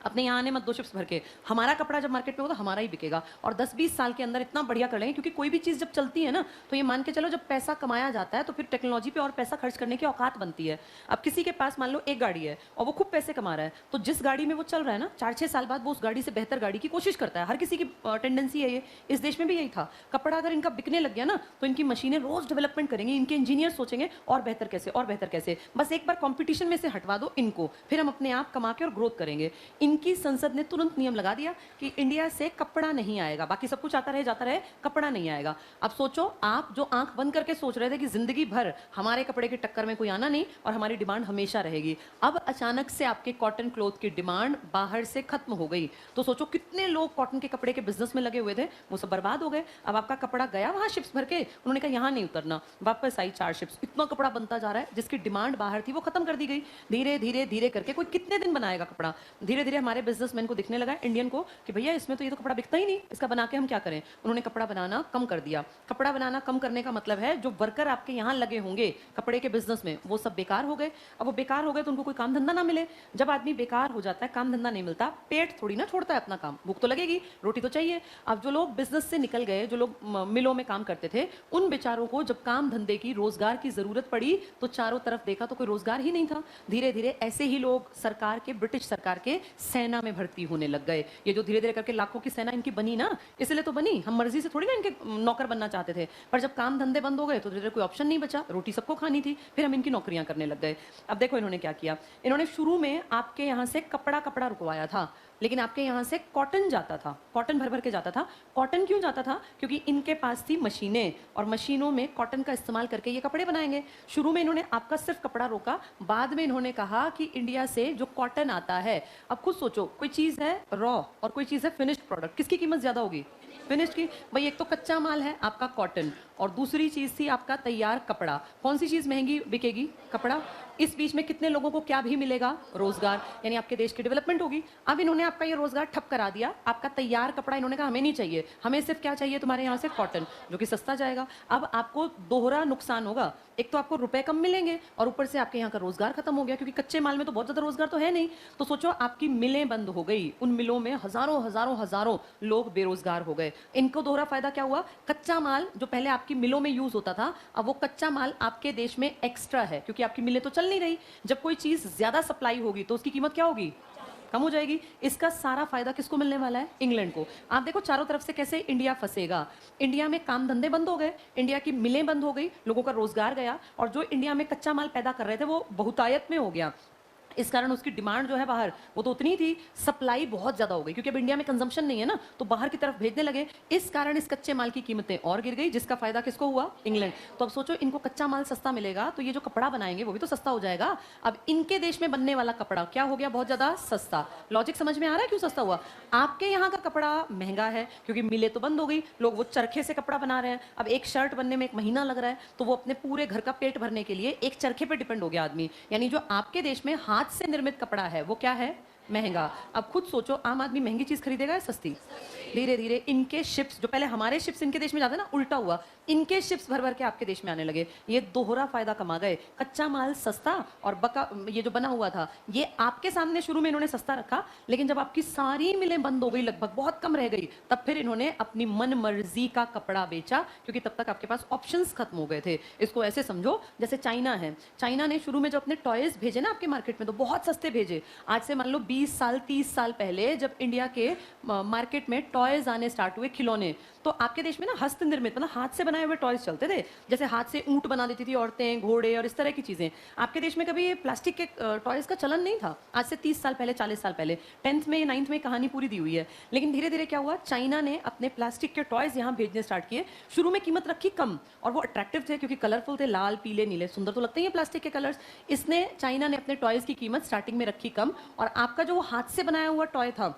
अपने यहाँ आने मत दो शिप्स भर के, हमारा कपड़ा जब मार्केट में होगा हमारा ही बिकेगा, और 10-20 साल के अंदर इतना बढ़िया कर लेंगे। क्योंकि कोई भी चीज़ जब चलती है ना, तो ये मान के चलो, जब पैसा कमाया जाता है तो फिर टेक्नोलॉजी पे और पैसा खर्च करने की औकात बनती है। अब किसी के पास मान लो एक गाड़ी है और वो खूब पैसे कमा रहा है, तो जिस गाड़ी में वो चल रहा है ना, 4-6 साल बाद वो उस गाड़ी से बेहतर गाड़ी की कोशिश करता है। हर किसी की टेंडेंसी है ये, इस देश में भी यही था। कपड़ा अगर इनका बिकने लग गया ना, तो इनकी मशीनें रोज डेवलपमेंट करेंगी, इनके इंजीनियर सोचेंगे और बेहतर कैसे, और बेहतर कैसे। बस एक बार कॉम्पिटिशन में से हटवा दो इनको, फिर हम अपने आप कमा के और ग्रोथ करेंगे। इनकी संसद ने तुरंत नियम लगा दिया कि इंडिया से कपड़ा नहीं आएगा, बाकी सब कुछ आता रहे जाता रहे, कपड़ा नहीं आएगा। अब सोचो, आप जो आंख बंद करके सोच रहे थे कि जिंदगी भर हमारे कपड़े के टक्कर में कोई आना नहीं और हमारी डिमांड हमेशा रहेगी, अब अचानक से आपके कॉटन क्लॉथ की डिमांड बाहर से खत्म हो गई। तो सोचो कितने लोग कॉटन के कपड़े के बिजनेस में लगे हुए थे, वो सब बर्बाद हो गए। अब आपका कपड़ा गया वहां शिप्स भर के, उन्होंने कहा यहां नहीं उतरना, वापस आई 4 शिप्स। इतना कपड़ा बनता जा रहा है, जिसकी डिमांड बाहर थी वो खत्म कर दी गई। धीरे धीरे धीरे करके कोई कितने दिन बनाएगा कपड़ा? धीरे धीरे हमारे बिजनेसमैन को दिखने लगा, इंडियन को, कि भैया इसमें तो ये तो कपड़ा बिकता ही नहीं, इसका बना के हम क्या करें? उन्होंने कपड़ा बनाना कम कर दिया। कपड़ा बनाना कम करने का मतलब है जो वर्कर आपके यहाँ लगे होंगे कपड़े के बिजनेस में, वो सब बेकार हो गए। अब वो बेकार हो गए तो उनको कोई काम धंधा ना मिले। जब आदमी बेकार हो जाता है, काम धंधा नहीं मिलता, पेट थोड़ी ना छोड़ता है अपना काम, भूख तो लगेगी, रोटी तो चाहिए। अब जो लोग बिजनेस से निकल गए, जो लोग मिलों में काम करते थे, उन बेचारों को जब काम धंधे की, रोजगार की जरूरत पड़ी तो चारों तरफ देखा तो कोई रोजगार ही नहीं था। धीरे धीरे ऐसे ही लोग सरकार के, ब्रिटिश सरकार के सेना में भर्ती होने लग गए। ये जो धीरे धीरे करके लाखों की सेना इनकी बनी ना, इसलिए तो बनी, हम मर्जी से थोड़ी ना इनके नौकर बनना चाहते थे। पर जब काम धंधे बंद हो गए तो धीरे धीरे कोई ऑप्शन नहीं बचा, रोटी सबको खानी थी, फिर हम इनकी नौकरियां करने लग गए। अब देखो इन्होंने क्या किया, इन्होंने शुरू में आपके यहाँ से कपड़ा रुकवाया था, लेकिन आपके यहाँ से कॉटन जाता था, कॉटन भर भर के जाता था। कॉटन क्यों जाता था? क्योंकि इनके पास थी मशीनें, और मशीनों में कॉटन का इस्तेमाल करके ये कपड़े बनाएंगे। शुरू में इन्होंने आपका सिर्फ कपड़ा रोका, बाद में इन्होंने कहा कि इंडिया से जो कॉटन आता है, अब खुद सोचो, कोई चीज है रॉ और कोई चीज है फिनिश्ड प्रोडक्ट, किसकी कीमत ज्यादा होगी? फिनिश्ड की। भाई एक तो कच्चा माल है आपका कॉटन, और दूसरी चीज थी आपका तैयार कपड़ा। कौन सी चीज महंगी बिकेगी? कपड़ा। इस बीच में कितने लोगों को क्या भी मिलेगा? रोजगार, यानी आपके देश की डेवलपमेंट होगी। अब इन्होंने आपका ये रोजगार ठप करा दिया, आपका तैयार कपड़ा इन्होंने कहा हमें नहीं चाहिए, हमें सिर्फ क्या चाहिए तुम्हारे यहाँ से? कॉटन, जो कि सस्ता जाएगा। अब आपको दोहरा नुकसान होगा, एक तो आपको रुपए कम मिलेंगे और ऊपर से आपके यहाँ का रोजगार खत्म हो गया, क्योंकि कच्चे माल में तो बहुत ज्यादा रोजगार तो है नहीं। तो सोचो आपकी मिलें बंद हो गई, उन मिलों में हजारों हजारों हजारों लोग बेरोजगार हो गए। इनको दोहरा फायदा क्या हुआ? कच्चा माल जो पहले आपकी मिलों में यूज होता था, अब वो कच्चा माल आपके देश में एक्स्ट्रा है, क्योंकि आपकी मिलें तो चल नहीं रही। जब कोई चीज ज्यादा सप्लाई होगी तो उसकी कीमत क्या होगी? कम हो जाएगी। इसका सारा फायदा किसको मिलने वाला है? इंग्लैंड को। आप देखो चारों तरफ से कैसे इंडिया फंसेगा। इंडिया में काम धंधे बंद हो गए, इंडिया की मिलें बंद हो गई, लोगों का रोजगार गया, और जो इंडिया में कच्चा माल पैदा कर रहे थे वो बहुतायत में हो गया। इस कारण उसकी डिमांड जो है बाहर, वो तो उतनी थी, सप्लाई बहुत ज्यादा हो गई, क्योंकि अब इंडिया में कंजम्पशन नहीं है ना, तो बाहर की तरफ भेजने लगे। इस कारण इस कच्चे माल की कीमतें और गिर गई, जिसका फायदा किसको हुआ? इंग्लैंड। तो अब सोचो इनको कच्चा माल सस्ता मिलेगा, तो ये जो कपड़ा बनाएंगे वो भी तो सस्ता हो जाएगा। अब इनके देश में बनने वाला कपड़ा क्या हो गया? बहुत ज्यादा सस्ता। लॉजिक समझ में आ रहा है क्यों सस्ता हुआ? आपके यहाँ का कपड़ा महंगा है क्योंकि मिलें तो बंद हो गई, लोग वो चरखे से कपड़ा बना रहे हैं। अब एक शर्ट बनने में 1 महीना लग रहा है, तो वो अपने पूरे घर का पेट भरने के लिए एक चरखे पे डिपेंड हो गया आदमी। यानी जो आपके देश में हाथ से निर्मित कपड़ा है वो क्या है? महंगा। अब खुद सोचो, आम आदमी महंगी चीज खरीदेगा या सस्ती? धीरे धीरे इनके शिप्स, जो पहले हमारे शिप्स इनके देश में जाते ना, उल्टा हुआ, इनके शिप्स भर भर के आपके देश में आने लगे। ये दोहरा फायदा कमा गए। कच्चा माल सस्ता, और बका ये जो बना हुआ था ये आपके सामने शुरू में इन्होंने सस्ता रखा, लेकिन जब आपकी सारी मिलें बंद हो गई, लगभग बहुत कम रह गई, तब फिर इन्होंने अपनी मन मर्जी का कपड़ा बेचा, क्योंकि तब तक आपके पास ऑप्शंस खत्म हो गए थे। इसको ऐसे समझो जैसे चाइना है। चाइना ने शुरू में जो अपने टॉयज भेजे ना आपके मार्केट में, तो बहुत सस्ते भेजे। आज से मान लो 20 साल 30 साल पहले जब इंडिया के मार्केट में टॉयज आने स्टार्ट हुए, खिलौने, तो आपके देश में ना हस्त निर्मित, मतलब हाथ से बनाए हुए टॉयज चलते थे। जैसे हाथ से ऊंट बना देती थी औरतें, घोड़े और इस तरह की चीजें। आपके देश में कभी ये प्लास्टिक के टॉयज का चलन नहीं था, आज से 30 साल पहले, 40 साल पहले। 10th में 9th में कहानी पूरी दी हुई है। लेकिन धीरे धीरे क्या हुआ, चाइना ने अपने प्लास्टिक के टॉयज यहाँ भेजने स्टार्ट किए। शुरू में कीमत रखी कम, और वो अट्रैक्टिव थे क्योंकि कलरफुल थे, लाल पीले नीले, सुंदर तो लगते ही हैं प्लास्टिक के कलर्स। इसने, चाइना ने अपने टॉयज की कीमत स्टार्टिंग में रखी कम, और आपका जो हाथ से बनाया हुआ टॉय था,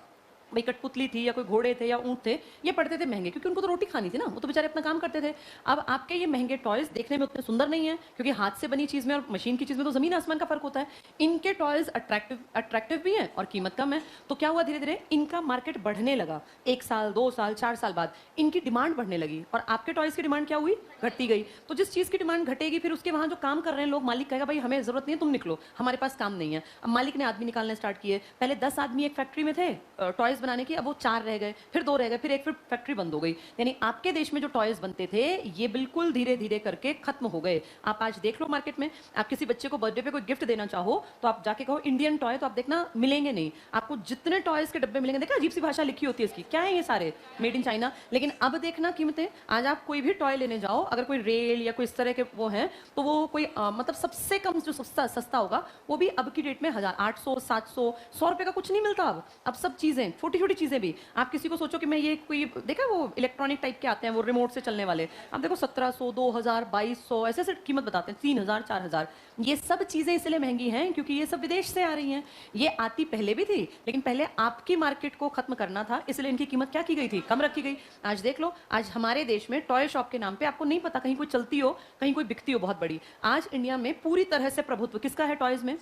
भाई कठपुतली थी या कोई घोड़े थे या ऊंट थे, ये पड़ते थे महंगे, क्योंकि उनको तो रोटी खानी थी ना, वो तो बेचारे अपना काम करते थे। अब आपके ये महंगे टॉयज देखने में उतने सुंदर नहीं है, क्योंकि हाथ से बनी चीज में और मशीन की चीज में तो जमीन आसमान का फर्क होता है। इनके टॉयज अट्रैक्टिव भी हैं और कीमत कम है। तो क्या हुआ, धीरे धीरे इनका मार्केट बढ़ने लगा। 1 साल 2 साल 4 साल बाद इनकी डिमांड बढ़ने लगी, और आपके टॉयज की डिमांड क्या हुई? घटती गई। तो जिस चीज की डिमांड घटेगी, फिर उसके वहां जो काम कर रहे हैं लोग, मालिक कहेगा भाई हमें जरूरत नहीं है, तुम निकलो, हमारे पास काम नहीं है। अब मालिक ने आदमी निकालने स्टार्ट किए। पहले 10 आदमी एक फैक्ट्री में थे टॉयज बनाने की, अब वो 4 रह गए, फिर 2 रह गए, फिर एक, फिर फैक्ट्री बंद हो गई। यानी आपके देश में जो टॉयज बनते थे ये बिल्कुल धीरे धीरे करके खत्म हो गए। आप आज देख लो मार्केट में, आप किसी बच्चे को बर्थडे पे कोई गिफ्ट देना चाहो, तो आप जाके कहो इंडियन टॉय, तो आप देखना मिलेंगे नहीं आपको। जितने टॉयज के डब्बे मिलेंगे, देखा अजीब सी भाषा लिखी होती है इसकी, क्या है ये सारे मेड इन चाइना। लेकिन अब देखना कीमतें, आज आप कोई भी टॉय लेने जाओ, अगर कोई रेल या कोई इस तरह के वो हैं, तो वो कोई मतलब सबसे कम जो सस्ता होगा, वो भी अब की डेट में 1000, 800, 700, 100 रुपए का कुछ नहीं मिलता। अब सब चीजें, छोटी छोटी चीजें भी, आप किसी को सोचो कि मैं ये कोई देखा, वो इलेक्ट्रॉनिक टाइप के आते हैं, वो रिमोट से चलने वाले, आप देखो 1700, 2000, 2200 ऐसे ऐसे कीमत बताते हैं, 3000, 4000। ये सब चीजें इसलिए महंगी हैं क्योंकि ये सब विदेश से आ रही हैं। ये आती पहले भी थी, लेकिन पहले आपकी मार्केट को खत्म करना था, इसलिए इनकी कीमत क्या की गई थी? कम रखी गई। आज देख लो, आज हमारे देश में टॉय शॉप के नाम पे आपको नहीं पता कहीं कोई चलती हो, कहीं कोई बिकती हो बहुत बड़ी। आज इंडिया में पूरी तरह से प्रभुत्व किसका है टॉयज में?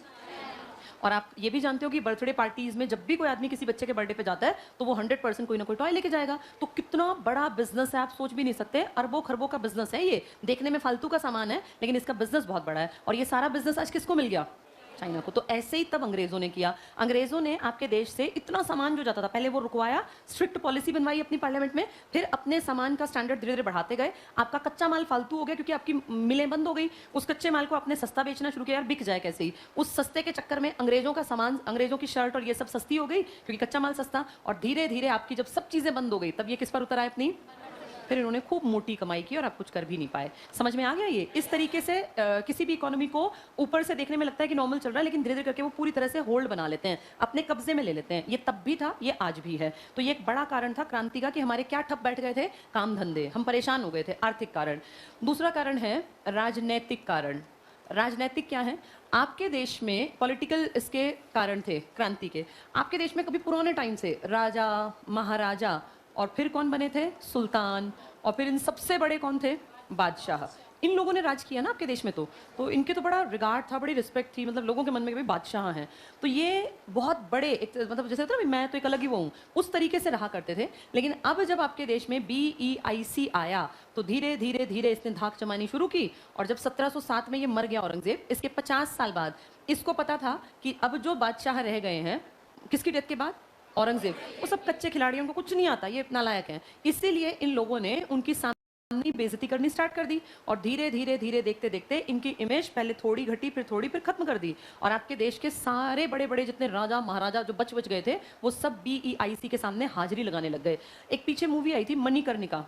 और आप ये भी जानते हो कि बर्थडे पार्टीज में जब भी कोई आदमी किसी बच्चे के बर्थडे पे जाता है, तो वो 100% कोई ना कोई टॉय लेके जाएगा। तो कितना बड़ा बिजनेस है, आप सोच भी नहीं सकते। अरबों खरबों का बिजनेस है ये। देखने में फालतू का सामान है, लेकिन इसका बिजनेस बहुत बड़ा है। और ये सारा बिजनेस आज किसको मिल गया? चाइना को। तो ऐसे ही तब अंग्रेजों ने किया। अंग्रेजों ने आपके देश से इतना सामान जो जाता था, पहले वो रुकवाया, स्ट्रिक्ट पॉलिसी बनवाई अपनी पार्लियामेंट में, फिर अपने सामान का स्टैंडर्ड धीरे धीरे बढ़ाते गए। आपका कच्चा माल फालतू हो गया क्योंकि आपकी मिलें बंद हो गई। उस कच्चे माल को आपने सस्ता बेचना शुरू किया, यार बिक जाए कैसे ही। उस सस्ते के चक्कर में अंग्रेजों का सामान, अंग्रेजों की शर्ट और ये सब सस्ती हो गई क्योंकि कच्चा माल सस्ता। और धीरे धीरे आपकी जब सब चीजें बंद हो गई, तब ये किस पर उतर आए? अपनी। फिर इन्होंने खूब मोटी कमाई की और आप कुछ कर भी नहीं पाए। समझ में आ गया ये? इस तरीके से किसी भी इकोनॉमी को ऊपर से देखने में लगता है कि नॉर्मल चल रहा है, लेकिन धीरे धीरे करके वो पूरी तरह से होल्ड बना लेते हैं, अपने कब्जे में ले लेते हैं। ये तब भी था, ये आज भी है। तो ये एक बड़ा कारण था क्रांति का कि हमारे क्या ठप बैठ गए थे? काम धंधे, हम परेशान हो गए थे, आर्थिक कारण। दूसरा कारण है राजनैतिक कारण। राजनीतिक क्या है? आपके देश में पॉलिटिकल इसके कारण थे क्रांति के। आपके देश में कभी पुराने टाइम से राजा, महाराजा और फिर कौन बने थे? सुल्तान। और फिर इन सबसे बड़े कौन थे? बादशाह। इन लोगों ने राज किया ना आपके देश में। तो इनके तो बड़ा रिगार्ड था, बड़ी रिस्पेक्ट थी, मतलब लोगों के मन में कि भाई बादशाह हैं। तो ये बहुत बड़े एक मतलब जैसे होता है ना, मैं तो एक अलग ही वो हूँ, उस तरीके से रहा करते थे। लेकिन अब जब आपके देश में BEIC आया तो धीरे धीरे धीरे इसने धाक जमानी शुरू की। और जब 1707 में ये मर गया औरंगजेब, इसके 50 साल बाद इसको पता था कि अब जो बादशाह रह गए हैं, किसकी डेथ के बाद? औरंगजेब। वो सब कच्चे खिलाड़ियों को कुछ नहीं आता, ये नालायक हैं। इसीलिए इन लोगों ने उनकी सामने बेइज्जती करनी स्टार्ट कर दी। और धीरे धीरे धीरे देखते देखते इनकी इमेज पहले थोड़ी घटी, फिर थोड़ी, फिर खत्म कर दी। और आपके देश के सारे बड़े बड़े जितने राजा महाराजा जो बच गए थे, वो सब BEIC के सामने हाजिरी लगाने लग गए। एक पीछे मूवी आई थी मणिकर्णिका,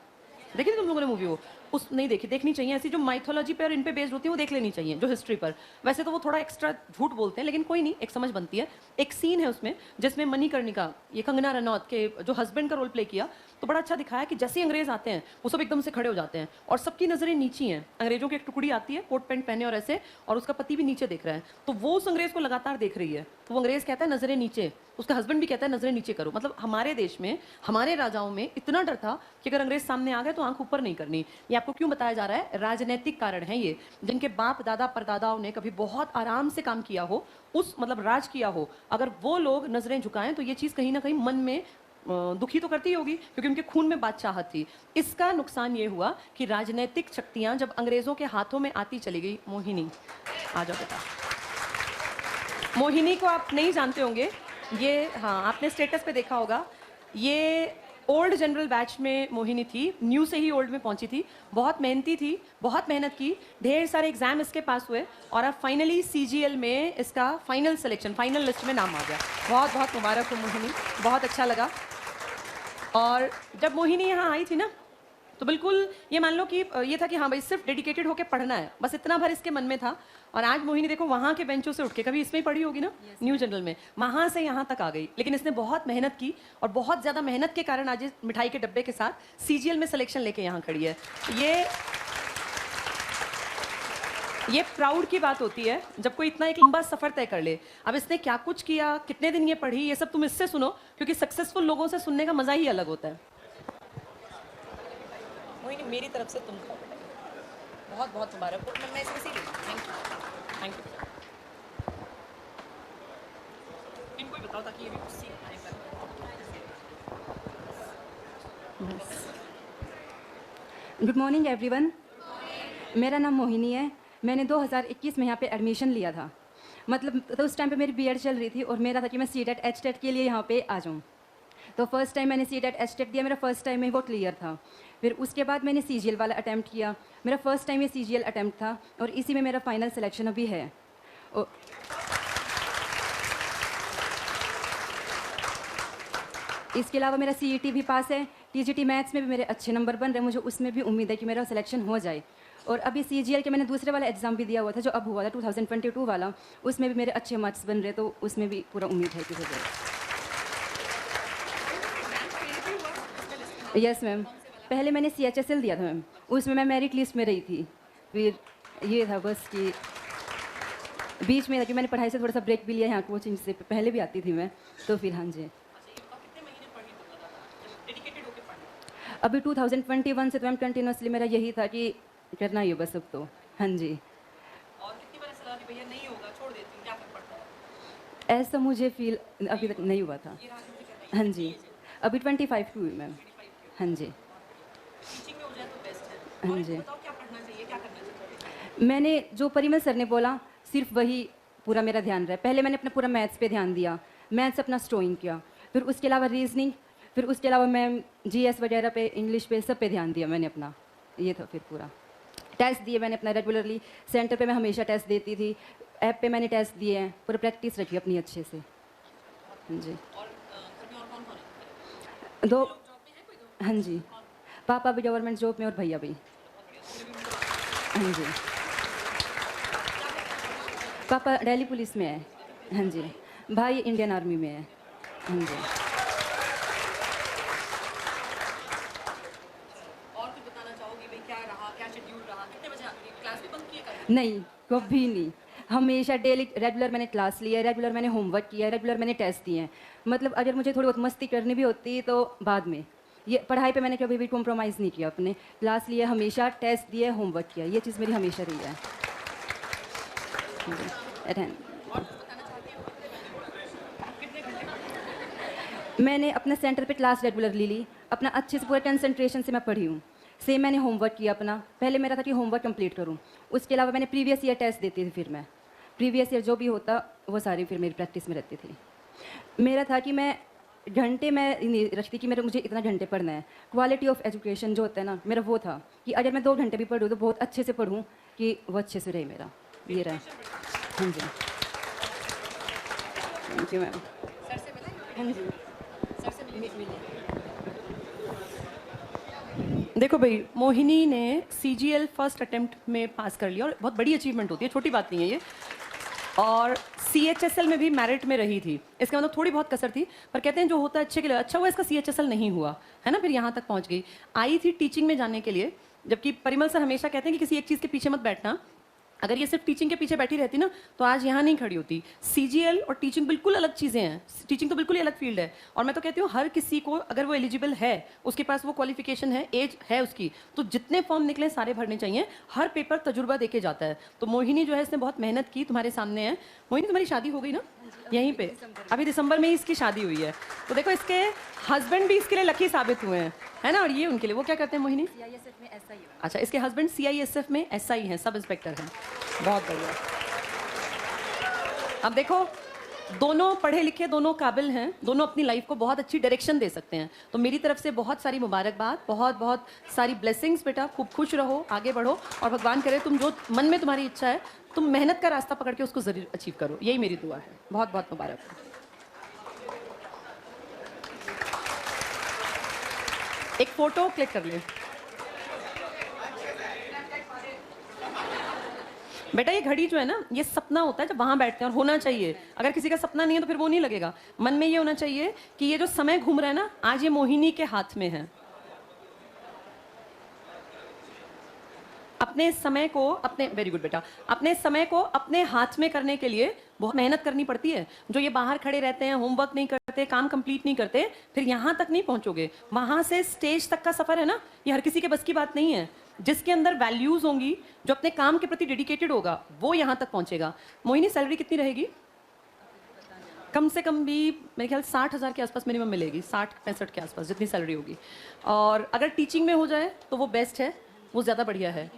देखी थी तुम लोगों ने मूवी? वो उस नहीं देखी, देखनी चाहिए। ऐसी जो माइथोलॉजी पे और इन पे बेस्ड होती है वो देख लेनी चाहिए, जो हिस्ट्री पर। वैसे तो वो थोड़ा एक्स्ट्रा झूठ बोलते हैं, लेकिन कोई नहीं, एक समझ बनती है। एक सीन है उसमें जिसमें मणिकर्णिका, ये कंगना रनौत के जो हस्बैंड का रोल प्ले किया, तो बड़ा अच्छा दिखाया कि जैसे ही अंग्रेज आते हैं वो सब एकदम से खड़े हो जाते हैं और सबकी नजरें नीची हैं। अंग्रेजों की एक टुकड़ी आती है कोट पैंट पहने और ऐसे, और उसका पति भी नीचे देख रहा है, तो वो उस अंग्रेज को लगातार देख रही है। तो वो अंग्रेज कहता है नजरें नीचे, उसका हस्बैंड भी कहता है नजरें नीचे करो। मतलब हमारे देश में, हमारे राजाओं में इतना डर था कि अगर अंग्रेज सामने आ गए तो आंख ऊपर नहीं करनी। ये आपको क्यों बताया जा रहा है? राजनीतिक कारण है ये। जिनके बाप दादा परदादाओं ने कभी बहुत आराम से काम किया हो, उस मतलब राज किया हो, अगर वो लोग नजरें झुकाएं तो ये चीज कहीं ना कहीं मन में दुखी तो करती ही होगी, क्योंकि उनके खून में बादशाहत थी। इसका नुकसान ये हुआ कि राजनीतिक शक्तियां जब अंग्रेजों के हाथों में आती चली गई। मोहिनी, आ जाओ बेटा। मोहिनी को आप नहीं जानते होंगे, ये हाँ आपने स्टेटस पे देखा होगा। ये ओल्ड जनरल बैच में मोहिनी थी, न्यू से ही ओल्ड में पहुंची थी। बहुत मेहनती थी, बहुत मेहनत की, ढेर सारे एग्जाम इसके पास हुए और अब फाइनली CGL में इसका फाइनल सिलेक्शन, फाइनल लिस्ट में नाम आ गया। बहुत बहुत मुबारक हो मोहिनी, बहुत अच्छा लगा। और जब मोहिनी यहाँ आई थी ना, तो बिल्कुल ये मान लो कि ये था कि हाँ भाई सिर्फ डेडिकेटेड होकर पढ़ना है, बस इतना भर इसके मन में था। और आज मोहिनी देखो वहाँ के बेंचों से उठ के, कभी इसमें ही पढ़ी होगी ना, न्यू जनरल में, वहाँ से यहाँ तक आ गई। लेकिन इसने बहुत मेहनत की और बहुत ज़्यादा मेहनत के कारण आज इस मिठाई के डब्बे के साथ CGL में सिलेक्शन लेके यहाँ खड़ी है। ये प्राउड की बात होती है जब कोई इतना एक लंबा सफर तय कर ले। अब इसने क्या कुछ किया, कितने दिन ये पढ़ी, ये सब तुम इससे सुनो, क्योंकि सक्सेसफुल लोगों से सुनने का मजा ही अलग होता है। मोहिनी मेरी तरफ से तुम खाओ, बहुत बहुत मुबारक हो। मैं इसमें से ही थैंक यू, थैंक यू। इनको ही बताओ ताकि ये भी कुछ सीख पाए। Good morning everyone. मेरा नाम मोहिनी है। मैंने 2021 में यहाँ पे एडमिशन लिया था। मतलब तो उस टाइम पे मेरी BEd चल रही थी और मेरा था कि मैं CTET HTET के लिए यहाँ पे आ जाऊँ। तो फर्स्ट टाइम मैंने CTET HTET दिया, मेरा फर्स्ट टाइम में वो क्लियर था। फिर उसके बाद मैंने CGL वाला अटैम्प्ट किया, मेरा फर्स्ट टाइम ये CGL अटैम्प्ट था और इसी में मेरा फाइनल सिलेक्शन अभी है। इसके अलावा मेरा CET भी पास है, TGT मैथ्स में भी मेरे अच्छे नंबर बन रहे हैं। मुझे उसमें भी उम्मीद है कि मेरा सिलेक्शन हो जाए। और अभी CGL के मैंने दूसरे वाला एग्ज़ाम भी दिया हुआ था, जो अब हुआ था 2022 वाला, उसमें भी मेरे अच्छे मार्क्स बन रहे, तो उसमें भी पूरा उम्मीद है कि हो जाए। यस मैम, पहले मैंने CHSL दिया था मैम, उसमें मैं मेरिट लिस्ट में रही थी। फिर ये था बस कि बीच में था कि मैंने पढ़ाई से थोड़ा सा ब्रेक भी लिया, यहाँ कोचिंग से पहले भी आती थी मैं, तो फिर हाँ जी। अभी 2021 से तो मैम कंटिन्यूसली मेरा यही था कि करना ही है बस अब तो। हाँ जी। और कितनी बार सलाह दी भैया नहीं होगा छोड़ देती हूँ, क्या फर्क पड़ता है? ऐसा मुझे फील अभी तक नहीं हुआ था। हाँ जी, अभी 25 की हुई मैम। हाँ जी। टीचिंग में हो जाए तो बेस्ट है। हाँ जी। बताओ क्या पढ़ना चाहिए, क्या करना चाहिए? मैंने जो परिमल सर ने बोला सिर्फ वही पूरा मेरा ध्यान रहा। पहले मैंने अपना पूरा मैथ्स पे ध्यान दिया, मैथ्स अपना स्टोइंग किया, फिर उसके अलावा रीजनिंग, फिर उसके अलावा मैम GS वगैरह पे, इंग्लिश पे, सब पे ध्यान दिया मैंने अपना। ये था फिर पूरा। टेस्ट दिए मैंने अपना रेगुलरली, सेंटर पे मैं हमेशा टेस्ट देती थी, ऐप पे मैंने टेस्ट दिए हैं, पूरा प्रैक्टिस रखी अपनी अच्छे से। हाँ जी। और घर में और कौन कौन है? दो। जॉब में है कोई? हाँ जी, पापा भी गवर्नमेंट जॉब में और भैया भी। हाँ जी, पापा दिल्ली पुलिस में है। हाँ जी, भाई इंडियन आर्मी में है। हाँ जी। और कुछ बताना चाहोगी भाई, क्या रहा, क्या शेड्यूल रहा, कितने बजे आती है क्लास भी बंद किए? नहीं, कभी नहीं। हमेशा डेली रेगुलर मैंने क्लास लिया है, रेगुलर मैंने होमवर्क किया है, रेगुलर मैंने टेस्ट दिए हैं। मतलब अगर मुझे थोड़ी बहुत मस्ती करनी भी होती तो बाद में, ये पढ़ाई पे मैंने कभी भी कॉम्प्रोमाइज़ नहीं किया। अपने क्लास लिए, हमेशा टेस्ट दिए, होमवर्क किया, ये चीज़ मेरी हमेशा रही है। मैंने अपने सेंटर पे क्लास रेगुलरली ली, अपना अच्छे से पूरे कंसंट्रेशन से मैं पढ़ी हूँ। सेम मैंने होमवर्क किया अपना, पहले मेरा था कि होमवर्क कंप्लीट करूँ, उसके अलावा मैंने प्रीवियस ईयर टेस्ट देती थी। फिर मैं प्रीवियस ईयर जो भी होता वो सारी फिर मेरी प्रैक्टिस में रहती थी। मेरा था कि मैं घंटे में नहीं रखती कि मेरे मुझे इतना घंटे पढ़ना है। क्वालिटी ऑफ एजुकेशन जो होता है ना, मेरा वो था कि अगर मैं 2 घंटे भी पढ़ूँ तो बहुत अच्छे से पढ़ूँ कि वो अच्छे से रहे मेरा। ये रहा। हाँ जी, थैंक यू मैम। हाँ जी, देखो भाई, मोहिनी ने CGL फर्स्ट अटेम्प्ट में पास कर लिया और बहुत बड़ी अचीवमेंट होती है, छोटी बात नहीं है ये। और CHSL में भी मेरिट में रही थी, इसका मतलब थोड़ी बहुत कसर थी, पर कहते हैं जो होता है अच्छे के लिए। अच्छा हुआ इसका CHSL नहीं हुआ है ना, फिर यहाँ तक पहुँच गई। आई थी टीचिंग में जाने के लिए, जबकि परिमल सर हमेशा कहते हैं कि किसी एक चीज़ के पीछे मत बैठना। अगर ये सिर्फ टीचिंग के पीछे बैठी रहती ना तो आज यहाँ नहीं खड़ी होती। CGL और टीचिंग बिल्कुल अलग चीज़ें हैं, टीचिंग तो बिल्कुल ही अलग फील्ड है। और मैं तो कहती हूँ हर किसी को, अगर वो एलिजिबल है, उसके पास वो क्वालिफिकेशन है, एज है उसकी, तो जितने फॉर्म निकले सारे भरने चाहिए। हर पेपर तजुर्बा देके जाता है। तो मोहिनी जो है इसने बहुत मेहनत की, तुम्हारे सामने है। मोहिनी तुम्हारी शादी हो गई ना यहीं पे, अभी दिसंबर में ही इसकी शादी हुई है। तो देखो इसके हस्बैंड भी इसके लिए लकी साबित हुए हैं, है ना। और ये उनके लिए, वो क्या करते हैं मोहिनी? CISF में SI है। अच्छा, इसके हस्बैंड CISF में SI हैं, सब इंस्पेक्टर हैं। बहुत बढ़िया। अब देखो, दोनों पढ़े लिखे, दोनों काबिल हैं, दोनों अपनी लाइफ को बहुत अच्छी डायरेक्शन दे सकते हैं। तो मेरी तरफ से बहुत सारी मुबारकबाद, बहुत बहुत सारी ब्लेसिंग्स बेटा। खूब खुश रहो, आगे बढ़ो, और भगवान करे तुम जो मन में तुम्हारी इच्छा है, तुम मेहनत का रास्ता पकड़ के उसको जरूर अचीव करो। यही मेरी दुआ है। बहुत बहुत मुबारक। एक फोटो क्लिक कर ले बेटा। ये घड़ी जो है ना, ये सपना होता है जब वहां बैठते हैं, और होना चाहिए। अगर किसी का सपना नहीं है तो फिर वो नहीं लगेगा। मन में ये होना चाहिए कि ये जो समय घूम रहा है ना, आज ये मोहिनी के हाथ में है। अपने समय को अपने, वेरी गुड बेटा, अपने समय को अपने हाथ में करने के लिए बहुत मेहनत करनी पड़ती है। जो ये बाहर खड़े रहते हैं, होमवर्क नहीं करते, काम कंप्लीट नहीं करते, फिर यहाँ तक नहीं पहुंचोगे। वहां से स्टेज तक का सफर है ना, ये हर किसी के बस की बात नहीं है। जिसके अंदर वैल्यूज होंगी, जो अपने काम के प्रति डेडिकेटेड होगा, वो यहाँ तक पहुंचेगा। मोहिनी, सैलरी कितनी रहेगी? कम से कम भी मेरे ख्याल 60,000 के आसपास मिनिमम मिलेगी, 60-65 के आसपास जितनी सैलरी होगी। और अगर टीचिंग में हो जाए तो वो बेस्ट है, वो ज़्यादा बढ़िया है।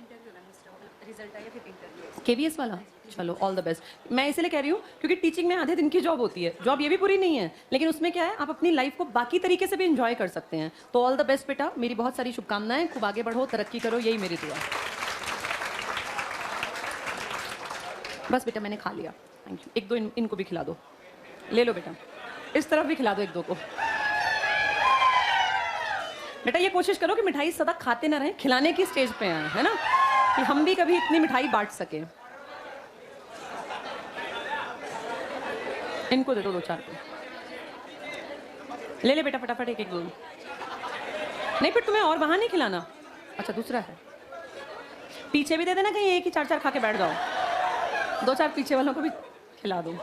KVS वाला, चलो ऑल द बेस्ट। मैं इसलिए कह रही हूँ क्योंकि टीचिंग में आधे दिन की जॉब होती है। जॉब ये भी पूरी नहीं है, लेकिन उसमें क्या है, आप अपनी लाइफ को बाकी तरीके से भी एंजॉय कर सकते हैं। तो ऑल द बेस्ट बेटा, मेरी बहुत सारी शुभकामनाएं। खूब आगे बढ़ो, तरक्की करो, यही मेरी दुआ। बस बेटा, मैंने खा लिया, थैंक यू। एक दो इनको भी खिला दो, ले लो बेटा, इस तरफ भी खिला दो एक दो को। बेटा ये कोशिश करो कि मिठाई सदा खाते ना रहें, खिलाने की स्टेज पे आए, है ना, कि हम भी कभी इतनी मिठाई बांट सके। इनको दे दो 2-4 को। ले ले बेटा फटाफट, एक एक दो। नहीं फिर तुम्हें और वहां नहीं खिलाना। अच्छा दूसरा है, पीछे भी दे देना, कहीं एक ही 4-4 खा के बैठ जाओ। 2-4 पीछे वालों को भी खिला दो।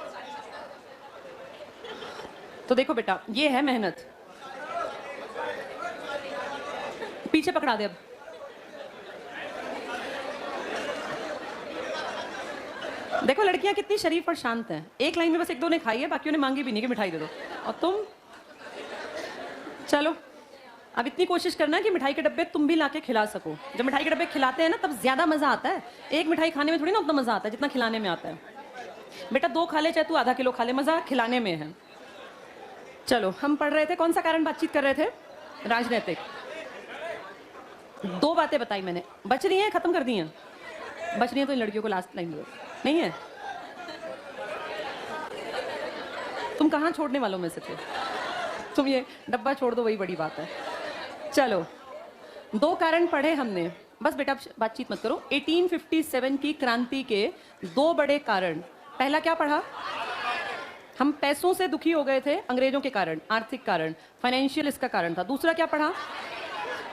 तो देखो बेटा, ये है मेहनत। पीछे पकड़ा दे अब। देखो लड़कियां कितनी शरीफ और शांत हैं। एक लाइन में बस 1-2 ने खाई है, बाकियों ने मांगी भी नहीं कि मिठाई दे दो। और तुम, चलो अब इतनी कोशिश करना कि मिठाई के डब्बे तुम भी लाके खिला सको। जब मिठाई के डब्बे खिलाते हैं ना, तब ज्यादा मजा आता है। एक मिठाई खाने में थोड़ी ना उतना मजा आता है जितना खिलाने में आता है। बेटा 2 खा ले, चाहे तू आधा किलो खा ले, मजा खिलाने में है। चलो, हम पढ़ रहे थे, कौन सा कारण बातचीत कर रहे थे? राजनीतिक। 2 बातें बताई मैंने, बच रही हैं, खत्म कर दी हैं? बच रही हैं तो इन लड़कियों को लास्ट लाइन दो। नहीं है? तुम कहाँ छोड़ने वालों में से थे? तुम ये डब्बा छोड़ दो, वही बड़ी बात है। चलो, 2 कारण पढ़े हमने, बस बेटा बातचीत मत करो। 1857 की क्रांति के 2 बड़े कारण। पहला क्या पढ़ा? हम पैसों से दुखी हो गए थे अंग्रेजों के कारण, आर्थिक कारण, फाइनेंशियल इसका कारण था। दूसरा क्या पढ़ा?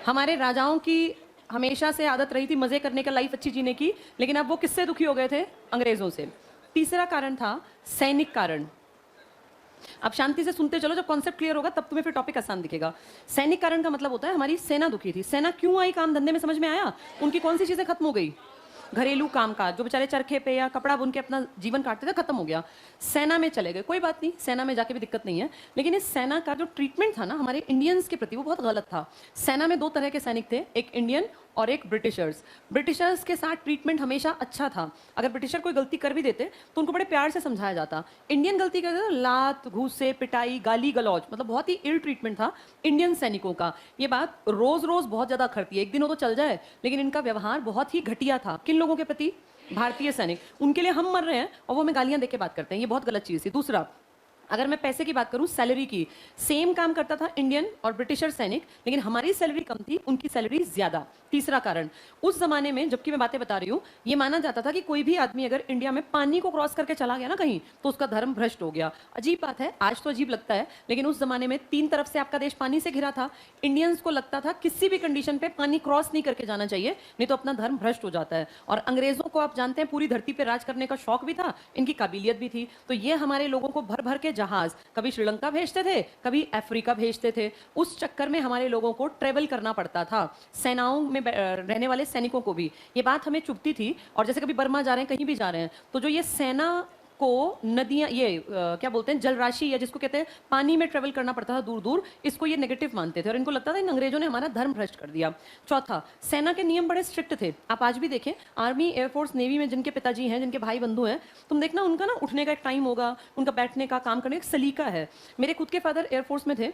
हमारे राजाओं की हमेशा से आदत रही थी मजे करने का, लाइफ अच्छी जीने की, लेकिन अब वो किससे दुखी हो गए थे? अंग्रेजों से। तीसरा कारण था सैनिक कारण। अब शांति से सुनते चलो, जब कॉन्सेप्ट क्लियर होगा तब तुम्हें फिर टॉपिक आसान दिखेगा। सैनिक कारण का मतलब होता है हमारी सेना दुखी थी। सेना क्यों आई काम धंधे में, समझ में आया? उनकी कौन सी चीजें खत्म हो गई? घरेलू कामकाज, जो बेचारे चरखे पे या कपड़ा बुन के अपना जीवन काटते थे, खत्म हो गया, सेना में चले गए। कोई बात नहीं, सेना में जाके भी दिक्कत नहीं है, लेकिन इस सेना का जो ट्रीटमेंट था ना हमारे इंडियंस के प्रति, वो बहुत गलत था। सेना में दो तरह के सैनिक थे, एक इंडियन और एक ब्रिटिशर्स। ब्रिटिशर्स के साथ ट्रीटमेंट हमेशा अच्छा था। अगर ब्रिटिशर कोई गलती कर भी देते तो उनको बड़े प्यार से समझाया जाता। इंडियन गलती करते तो लात, घूसे, पिटाई, गाली गलौज, मतलब बहुत ही इल ट्रीटमेंट था इंडियन सैनिकों का। ये बात रोज रोज बहुत ज्यादा अखरती है, एक दिन हो तो चल जाए, लेकिन इनका व्यवहार बहुत ही घटिया था। किन लोगों के प्रति? भारतीय सैनिक। उनके लिए हम मर रहे हैं और वो हमें गालियां दे के बात करते हैं, ये बहुत गलत चीज थी। दूसरा, अगर मैं पैसे की बात करूं, सैलरी की, सेम काम करता था इंडियन और ब्रिटिशर सैनिक, लेकिन हमारी सैलरी कम थी, उनकी सैलरी ज्यादा। तीसरा कारण, उस जमाने में, जबकि मैं बातें बता रही हूं, ये माना जाता था कि कोई भी आदमी अगर इंडिया में पानी को क्रॉस करके चला गया ना कहीं, तो उसका धर्म भ्रष्ट हो गया। अजीब बात है, आज तो अजीब लगता है, लेकिन उस जमाने में 3 तरफ से आपका देश पानी से घिरा था। इंडियंस को लगता था किसी भी कंडीशन पे पानी क्रॉस नहीं करके जाना चाहिए, नहीं तो अपना धर्म भ्रष्ट हो जाता है। और अंग्रेजों को आप जानते हैं पूरी धरती पे राज करने का शौक भी था, इनकी काबिलियत भी थी। तो ये हमारे लोगों को भर भर के जहाज, कभी श्रीलंका भेजते थे, कभी अफ्रीका भेजते थे। उस चक्कर में हमारे लोगों को ट्रेवल करना पड़ता था। सेनाओं में रहने वाले सैनिकों को भी ये बात हमें चुभती थी। और जैसे कभी बर्मा जा रहे हैं, कहीं भी जा रहे हैं, तो जो ये सेना को नदियां, ये क्या बोलते हैं, जलराशि, या जिसको कहते हैं पानी में ट्रेवल करना पड़ता था दूर दूर, इसको ये नेगेटिव मानते थे और इनको लगता था इन अंग्रेजों ने हमारा धर्म भ्रष्ट कर दिया। चौथा, सेना के नियम बड़े स्ट्रिक्ट थे। आप आज भी देखें, आर्मी, एयरफोर्स, नेवी में जिनके पिताजी हैं, जिनके भाई बंधु हैं, तुम देखना उनका ना उठने का एक टाइम होगा, उनका बैठने का, काम करने का एक सलीका है। मेरे खुद के फादर एयरफोर्स में थे,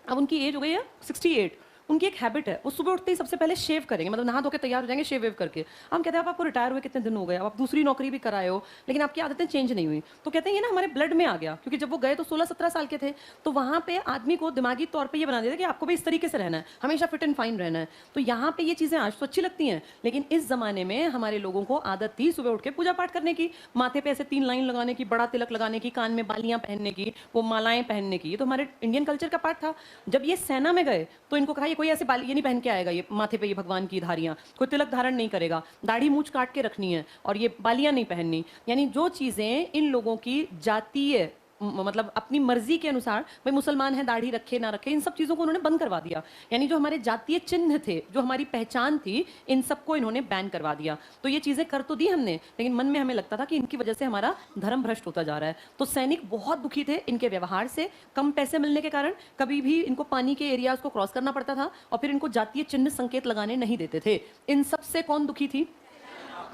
अब उनकी एज हो गई है 68। उनकी एक हैबिट है, वो सुबह उठते ही सबसे पहले शेव करेंगे, मतलब नहा धो के तैयार हो जाएंगे शेव वेव करके। हम कहते हैं आपको रिटायर हुए कितने दिन हो गए, अब आप दूसरी नौकरी भी कराए हो, लेकिन आपकी आदतें चेंज नहीं हुई। तो कहते हैं ये ना हमारे ब्लड में आ गया, क्योंकि जब वो गए तो 16-17 साल के थे, तो वहाँ पे आदमी को दिमागी तौर पर ये बना देते कि आपको भी इस तरीके से रहना है, हमेशा फिट एंड फाइन रहना है। तो यहाँ पे ये चीज़ें आज तो अच्छी लगती हैं, लेकिन इस जमाने में हमारे लोगों को आदत थी सुबह उठ के पूजा पाठ करने की, माथे पे ऐसे 3 लाइन लगाने की, बड़ा तिलक लगाने की, कान में बालियां पहनने की, वो मालाएं पहनने की। ये तो हमारे इंडियन कल्चर का पार्ट था। जब ये सेना में गए तो इनको कहा ये कोई ऐसे बाली ये नहीं पहन के आएगा, ये माथे पे ये भगवान की धारियां, कोई तिलक धारण नहीं करेगा, दाढ़ी मूछ काट के रखनी है और ये बालियां नहीं पहननी। यानी जो चीजें इन लोगों की जातीय, मतलब अपनी मर्जी के अनुसार, भाई मुसलमान है दाढ़ी रखे ना रखे, इन सब चीजों को उन्होंने बंद करवा दिया। यानी जो हमारे जातीय चिन्ह थे, जो हमारी पहचान थी, इन सबको इन्होंने बैन करवा दिया। तो ये चीजें कर तो दी हमने, लेकिन मन में हमें लगता था कि इनकी वजह से हमारा धर्म भ्रष्ट होता जा रहा है। तो सैनिक बहुत दुखी थे इनके व्यवहार से। कम पैसे मिलने के कारण कभी भी इनको पानी के एरियाज को क्रॉस करना पड़ता था, और फिर इनको जातीय चिन्ह संकेत लगाने नहीं देते थे। इन सबसे कौन दुखी थी?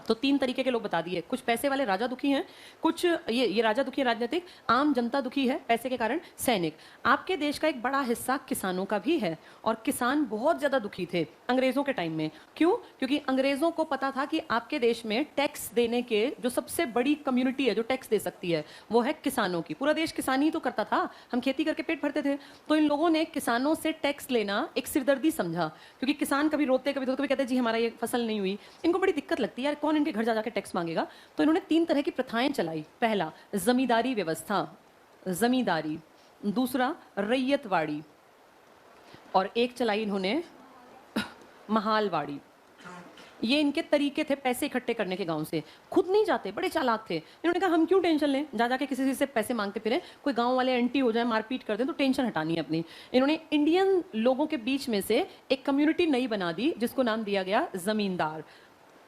तो 3 तरीके के लोग बता दिए। कुछ पैसे वाले राजा दुखी हैं, कुछ ये राजा दुखी है राजनीतिक, आम जनता दुखी है पैसे के कारण, सैनिक। आपके देश का एक बड़ा हिस्सा किसानों का भी है, और किसान बहुत ज्यादा दुखी थे अंग्रेजों के टाइम में। क्यों? क्योंकि अंग्रेजों को पता था कि आपके देश में टैक्स देने के जो सबसे बड़ी कम्युनिटी है जो टैक्स दे सकती है, वो है किसानों की। पूरा देश किसानी ही तो करता था, हम खेती करके पेट भरते थे। तो इन लोगों ने किसानों से टैक्स लेना एक सिरदर्दी समझा, क्योंकि किसान कभी रोते, कभी कभी कहते जी हमारा ये फसल नहीं हुई। इनको बड़ी दिक्कत लगती है, यार कौन इनके घर जा जाके टैक्स मांगेगा। तो इन्होंने 3 तरह की प्रथाएं चलाई। पहला, जमींदारी व्यवस्था, जमींदारी। दूसरा, रैयतवाड़ी, और एक चलाई इन्होंने महालवाड़ी। ये इनके तरीके थे पैसे इकट्ठे करने के। गांव से खुद नहीं जाते, बड़े चालाक थे। इन्होंने कहा हम क्यों टेंशन लें, जा जाके किसी से पैसे मांगते फिरें, कोई गांव वाले एंटी हो जाए, मारपीट कर दें, तो टेंशन हटानी है अपनी। इन्होंने इंडियन लोगों के बीच में से एक कम्युनिटी नई बना दी, जिसको नाम दिया गया जमींदार।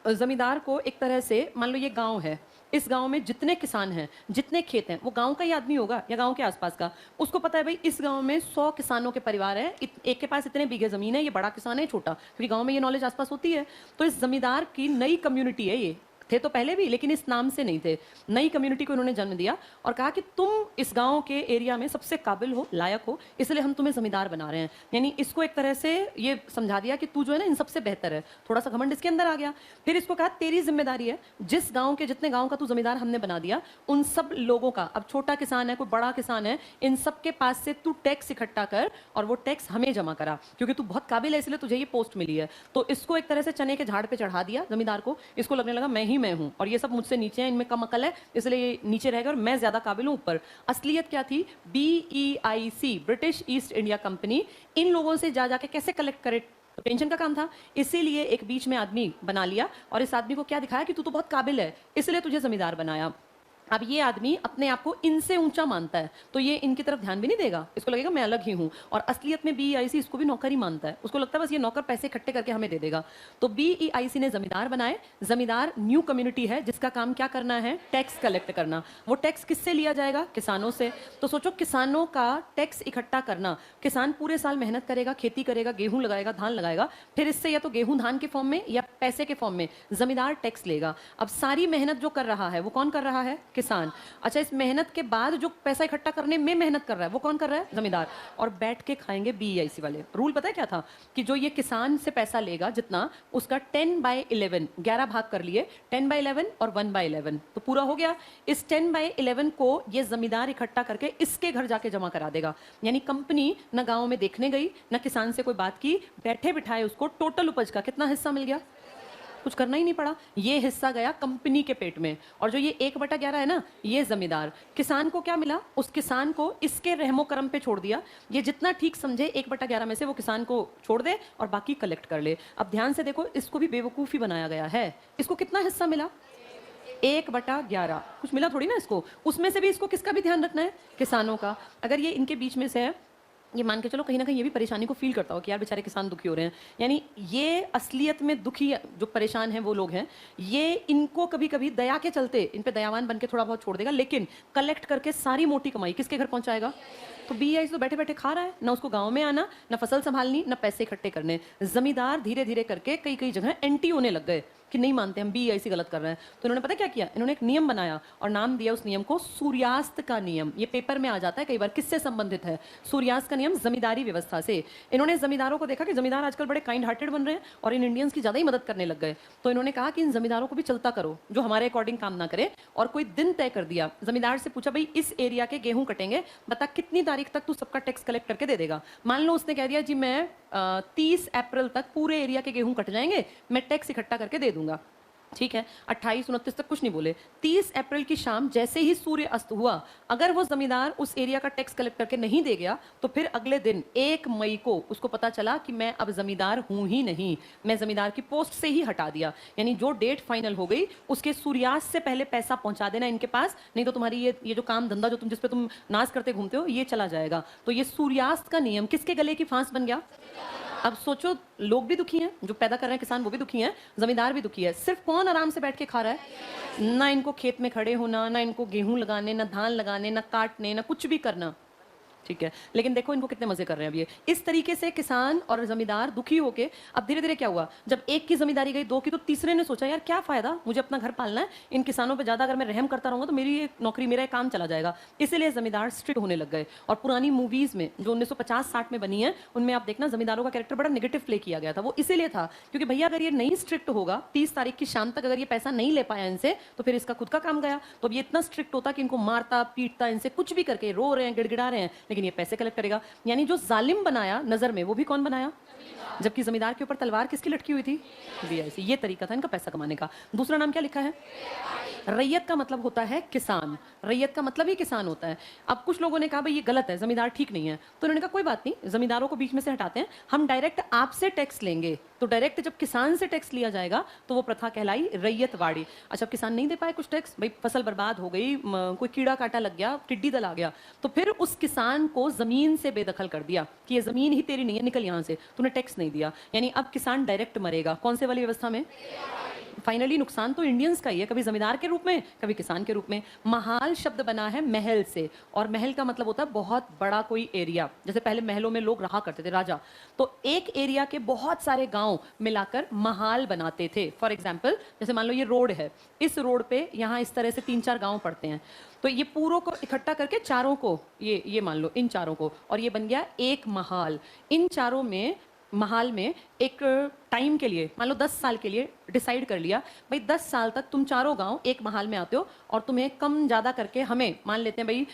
जमींदार को एक तरह से, मान लो ये गांव है, इस गांव में जितने किसान हैं, जितने खेत हैं, वो गांव का ही आदमी होगा या गांव के आसपास का। उसको पता है भाई इस गांव में 100 किसानों के परिवार हैं, एक के पास इतने बीघे जमीन है, ये बड़ा किसान है छोटा, क्योंकि गांव में ये नॉलेज आसपास होती है। तो इस जमींदार की नई कम्युनिटी है, ये थे तो पहले भी, लेकिन इस नाम से नहीं थे। नई कम्युनिटी को इन्होंने जन्म दिया और कहा कि तुम इस गांव के एरिया में सबसे काबिल हो, लायक हो, इसलिए हम तुम्हें जमींदार बना रहे हैं। यानी इसको एक तरह से ये समझा दिया कि तू जो है ना इन सबसे बेहतर है। थोड़ा सा घमंड इसके अंदर आ गया। फिर इसको कहा तेरी जिम्मेदारी है, जिस गांव के जितने गांव का तू जमींदार हमने बना दिया, उन सब लोगों का, अब छोटा किसान है, कोई बड़ा किसान है, इन सब के पास से तू टैक्स इकट्ठा कर और वो टैक्स हमें जमा करा, क्योंकि तू बहुत काबिल है इसलिए तुझे ये पोस्ट मिली है। तो इसको एक तरह से चने के झाड़ पे चढ़ा दिया जमींदार को। इसको लगने लगा मैं ही मैं हूं और ये सब मुझसे नीचे हैं, इनमें कम अकल है, इसलिए ये नीचे रहेगा और मैं ज्यादा काबिल हूं ऊपर। असलियत क्या थी? BEIC, British East India Company, इन लोगों से जा जाके कैसे कलेक्ट करे तो टेंशन का काम था, इसीलिए एक बीच में आदमी बना लिया और इस आदमी को क्या दिखाया कि तू तो बहुत काबिल है, इसलिए तुझे जमींदार बनाया। अब ये आदमी अपने आप को इनसे ऊंचा मानता है, तो ये इनकी तरफ ध्यान भी नहीं देगा, इसको लगेगा मैं अलग ही हूं। और असलियत में बीईआईसी इसको भी नौकर ही मानता है, उसको लगता है बस ये नौकर पैसे इकट्ठे करके हमें दे देगा। तो बीईआईसी ने जमींदार बनाए। जमींदार न्यू कम्युनिटी है जिसका काम क्या करना है, टैक्स कलेक्ट करना। वो टैक्स किससे लिया जाएगा, किसानों से। तो सोचो किसानों का टैक्स इकट्ठा करना, किसान पूरे साल मेहनत करेगा, खेती करेगा, गेहूं लगाएगा, धान लगाएगा, फिर इससे या तो गेहूं धान के फॉर्म में या पैसे के फॉर्म में जमींदार टैक्स लेगा। अब सारी मेहनत जो कर रहा है वो कौन कर रहा है, किसान। अच्छा, इस मेहनत के बाद जो पैसा इकट्ठा करने में मेहनत कर रहा है वो कौन कर रहा है, जमींदार। और बैठ के खाएंगे बीईआईसी वाले। रूल पता है क्या था कि जो ये किसान से पैसा लेगा जितना, उसका 10/11 11 भाग कर लिए, 10/11 और 1/11 तो पूरा हो गया। इस 10/11 को ये जमींदार इकट्ठा करके इसके घर जाके जमा करा देगा। यानी कंपनी न गांव में देखने गई, न किसान से कोई बात की, बैठे बिठाए उसको टोटल उपज का कितना हिस्सा मिल गया, कुछ करना ही नहीं पड़ा, ये हिस्सा गया कंपनी के पेट में। और जो ये 1/11 है ना, ये जमींदार। किसान को क्या मिला, उस किसान को इसके रहमो करम पे छोड़ दिया। ये जितना ठीक समझे 1/11 में से वो किसान को छोड़ दे और बाकी कलेक्ट कर ले। अब ध्यान से देखो, इसको भी बेवकूफ़ी बनाया गया है। इसको कितना हिस्सा मिला, 1/11। कुछ मिला थोड़ी ना इसको, उसमें से भी इसको किसका भी ध्यान रखना है, किसानों का। अगर ये इनके बीच में से है, ये मान के चलो कहीं ना कहीं ये भी परेशानी को फील करता हो कि यार बेचारे किसान दुखी हो रहे हैं। यानी ये असलियत में दुखी जो परेशान हैं वो लोग हैं, ये इनको कभी कभी दया के चलते इन पे दयावान बन के थोड़ा बहुत छोड़ देगा, लेकिन कलेक्ट करके सारी मोटी कमाई किसके घर पहुंचाएगा। तो बीईआईसी तो बैठे बैठे खा रहा है, ना उसको गांव में आना, ना फसल संभालनी, ना पैसे इकट्ठे करने। जमींदार धीरे धीरे करके कई कई जगह एंटी होने लग गए कि नहीं मानते हम बीईआईसी गलत कर रहे हैं। तो इन्होंने पता क्या किया, इन्होंने एक नियम बनाया और नाम दिया उस नियम को सूर्यास्त का नियम। ये पेपर में आ जाता है कई बार, किससे संबंधित है, सूर्यास्त का नियम जमींदारी व्यवस्था से। इन्होंने जमींदारों को देखा कि जमींदार आजकल बड़े काइंड हार्टेड बन रहे हैं और इन इंडियंस की ज्यादा ही मदद करने लग गए। तो इन्होंने कहा कि इन जमींदारों को भी चलता करो जो हमारे अकॉर्डिंग काम ना करे, और कोई दिन तय कर दिया। जमींदार से पूछा भाई इस एरिया के गेहूं कटेंगे, बता कितनी तारीख तक तू सबका टैक्स कलेक्ट करके दे देगा। मान लो उसने कह दिया जी मैं 30 अप्रैल तक पूरे एरिया के गेहूं कट जाएंगे, मैं टैक्स इकट्ठा करके दे दूंगा। ठीक है, 28 29 तक कुछ नहीं बोले। 30 अप्रैल की शाम जैसे ही सूर्य अस्त हुआ, अगर वो जमींदार उस एरिया का टैक्स कलेक्ट करके नहीं दे गया, तो फिर अगले दिन 1 मई को उसको पता चला कि मैं अब जमींदार हूं ही नहीं, मैं जमींदार की पोस्ट से ही हटा दिया। यानी जो डेट फाइनल हो गई उसके सूर्यास्त से पहले पैसा पहुंचा देना इनके पास, नहीं तो तुम्हारी ये जो काम धंधा जो तुम जिस पे तुम नाश करते घूमते हो ये चला जाएगा। तो ये सूर्यास्त का नियम किसके गले की फांस बन गया। अब सोचो, लोग भी दुखी हैं, जो पैदा कर रहे हैं किसान वो भी दुखी हैं, जमींदार भी दुखी है। सिर्फ कौन आराम से बैठ के खा रहा है, ना इनको खेत में खड़े होना, ना इनको गेहूं लगाने, ना धान लगाने, ना काटने, ना कुछ भी करना। ठीक है, लेकिन देखो इनको कितने मजे कर रहे हैं अब ये। इस तरीके से किसान और जमींदार दुखी होके अब धीरे धीरे क्या हुआ, जब एक की जमींदारी गई, 2 की, तो तीसरे ने सोचा यार क्या फायदा, मुझे अपना घर पालना है, इन किसानों पे ज्यादा अगर मैं रहम करता रहूंगा तो मेरी ये नौकरी, मेरा ये काम चला जाएगा। इसीलिए जमींदार स्ट्रिक्ट होने लग गए। और पुरानी मूवीज में जो 1950-60 में बनी है, उनमें आप देखना जमींदारों का कैरेक्टर बड़ा नेगेटिव प्ले किया गया था। वो इसीलिए था क्योंकि भैया अगर ये नहीं स्ट्रिक्ट होगा, 30 तारीख की शाम तक अगर ये पैसा नहीं ले पाया इनसे, तो फिर इसका खुद का काम गया। तो अब ये इतना स्ट्रिक्ट होता कि इनको मारता पीटता, इनसे कुछ भी करके, रो रहे हैं गिड़गिड़ा रहे हैं, लेकिन ये पैसे कलेक्ट करेगा। यानी जो जालिम बनाया नजर में, वो भी कौन बनाया, जबकि जमींदार के ऊपर तलवार किसकी लटकी हुई थी, बीआईसी। ये तरीका था इनका पैसा कमाने का। दूसरा नाम क्या लिखा है, रैयत का मतलब होता है किसान, रैयत का मतलब ही किसान होता है। अब कुछ लोगों ने कहा भाई ये गलत है, जमींदार ठीक नहीं है, तो उन्होंने कहा कोई बात नहीं, जमींदारों को बीच में से हटाते हैं, हम डायरेक्ट आपसे टैक्स लेंगे। तो डायरेक्ट जब किसान से टैक्स लिया जाएगा तो वो प्रथा कहलाई रैयतवाड़ी। अच्छा, किसान नहीं दे पाए कुछ टैक्स, भाई फसल बर्बाद हो गई, कोई कीड़ा काटा लग गया, टिड्डी दल आ गया, तो फिर उस किसान को जमीन से बेदखल कर दिया कि ये जमीन ही तेरी नहीं है, निकल यहां से, तूने टैक्स नहीं दिया। यानी अब किसान डायरेक्ट मरेगा। कौन से वाली व्यवस्था में, फाइनली नुकसान तो इंडियंस का ही है, कभी जमींदार के रूप में, कभी किसान के रूप में। महाल शब्द बना है महल से, और महल का मतलब होता है बहुत बड़ा कोई एरिया। जैसे पहले महलों में लोग रहा करते थे, राजा, तो एक एरिया के बहुत सारे गांव मिलाकर महाल बनाते थे। फॉर एग्जाम्पल, जैसे मान लो ये रोड है, इस रोड पे यहाँ इस तरह से 3-4 गांव पड़ते हैं, तो ये पूरों को इकट्ठा करके चारों को, ये मान लो इन चारों को, और ये बन गया एक महाल। इन चारों में, महाल में एक टाइम के लिए, मान लो 10 साल के लिए डिसाइड कर लिया, भाई 10 साल तक तुम चारों गांव एक महाल में आते हो, और तुम्हें कम ज़्यादा करके हमें, मान लेते हैं भाई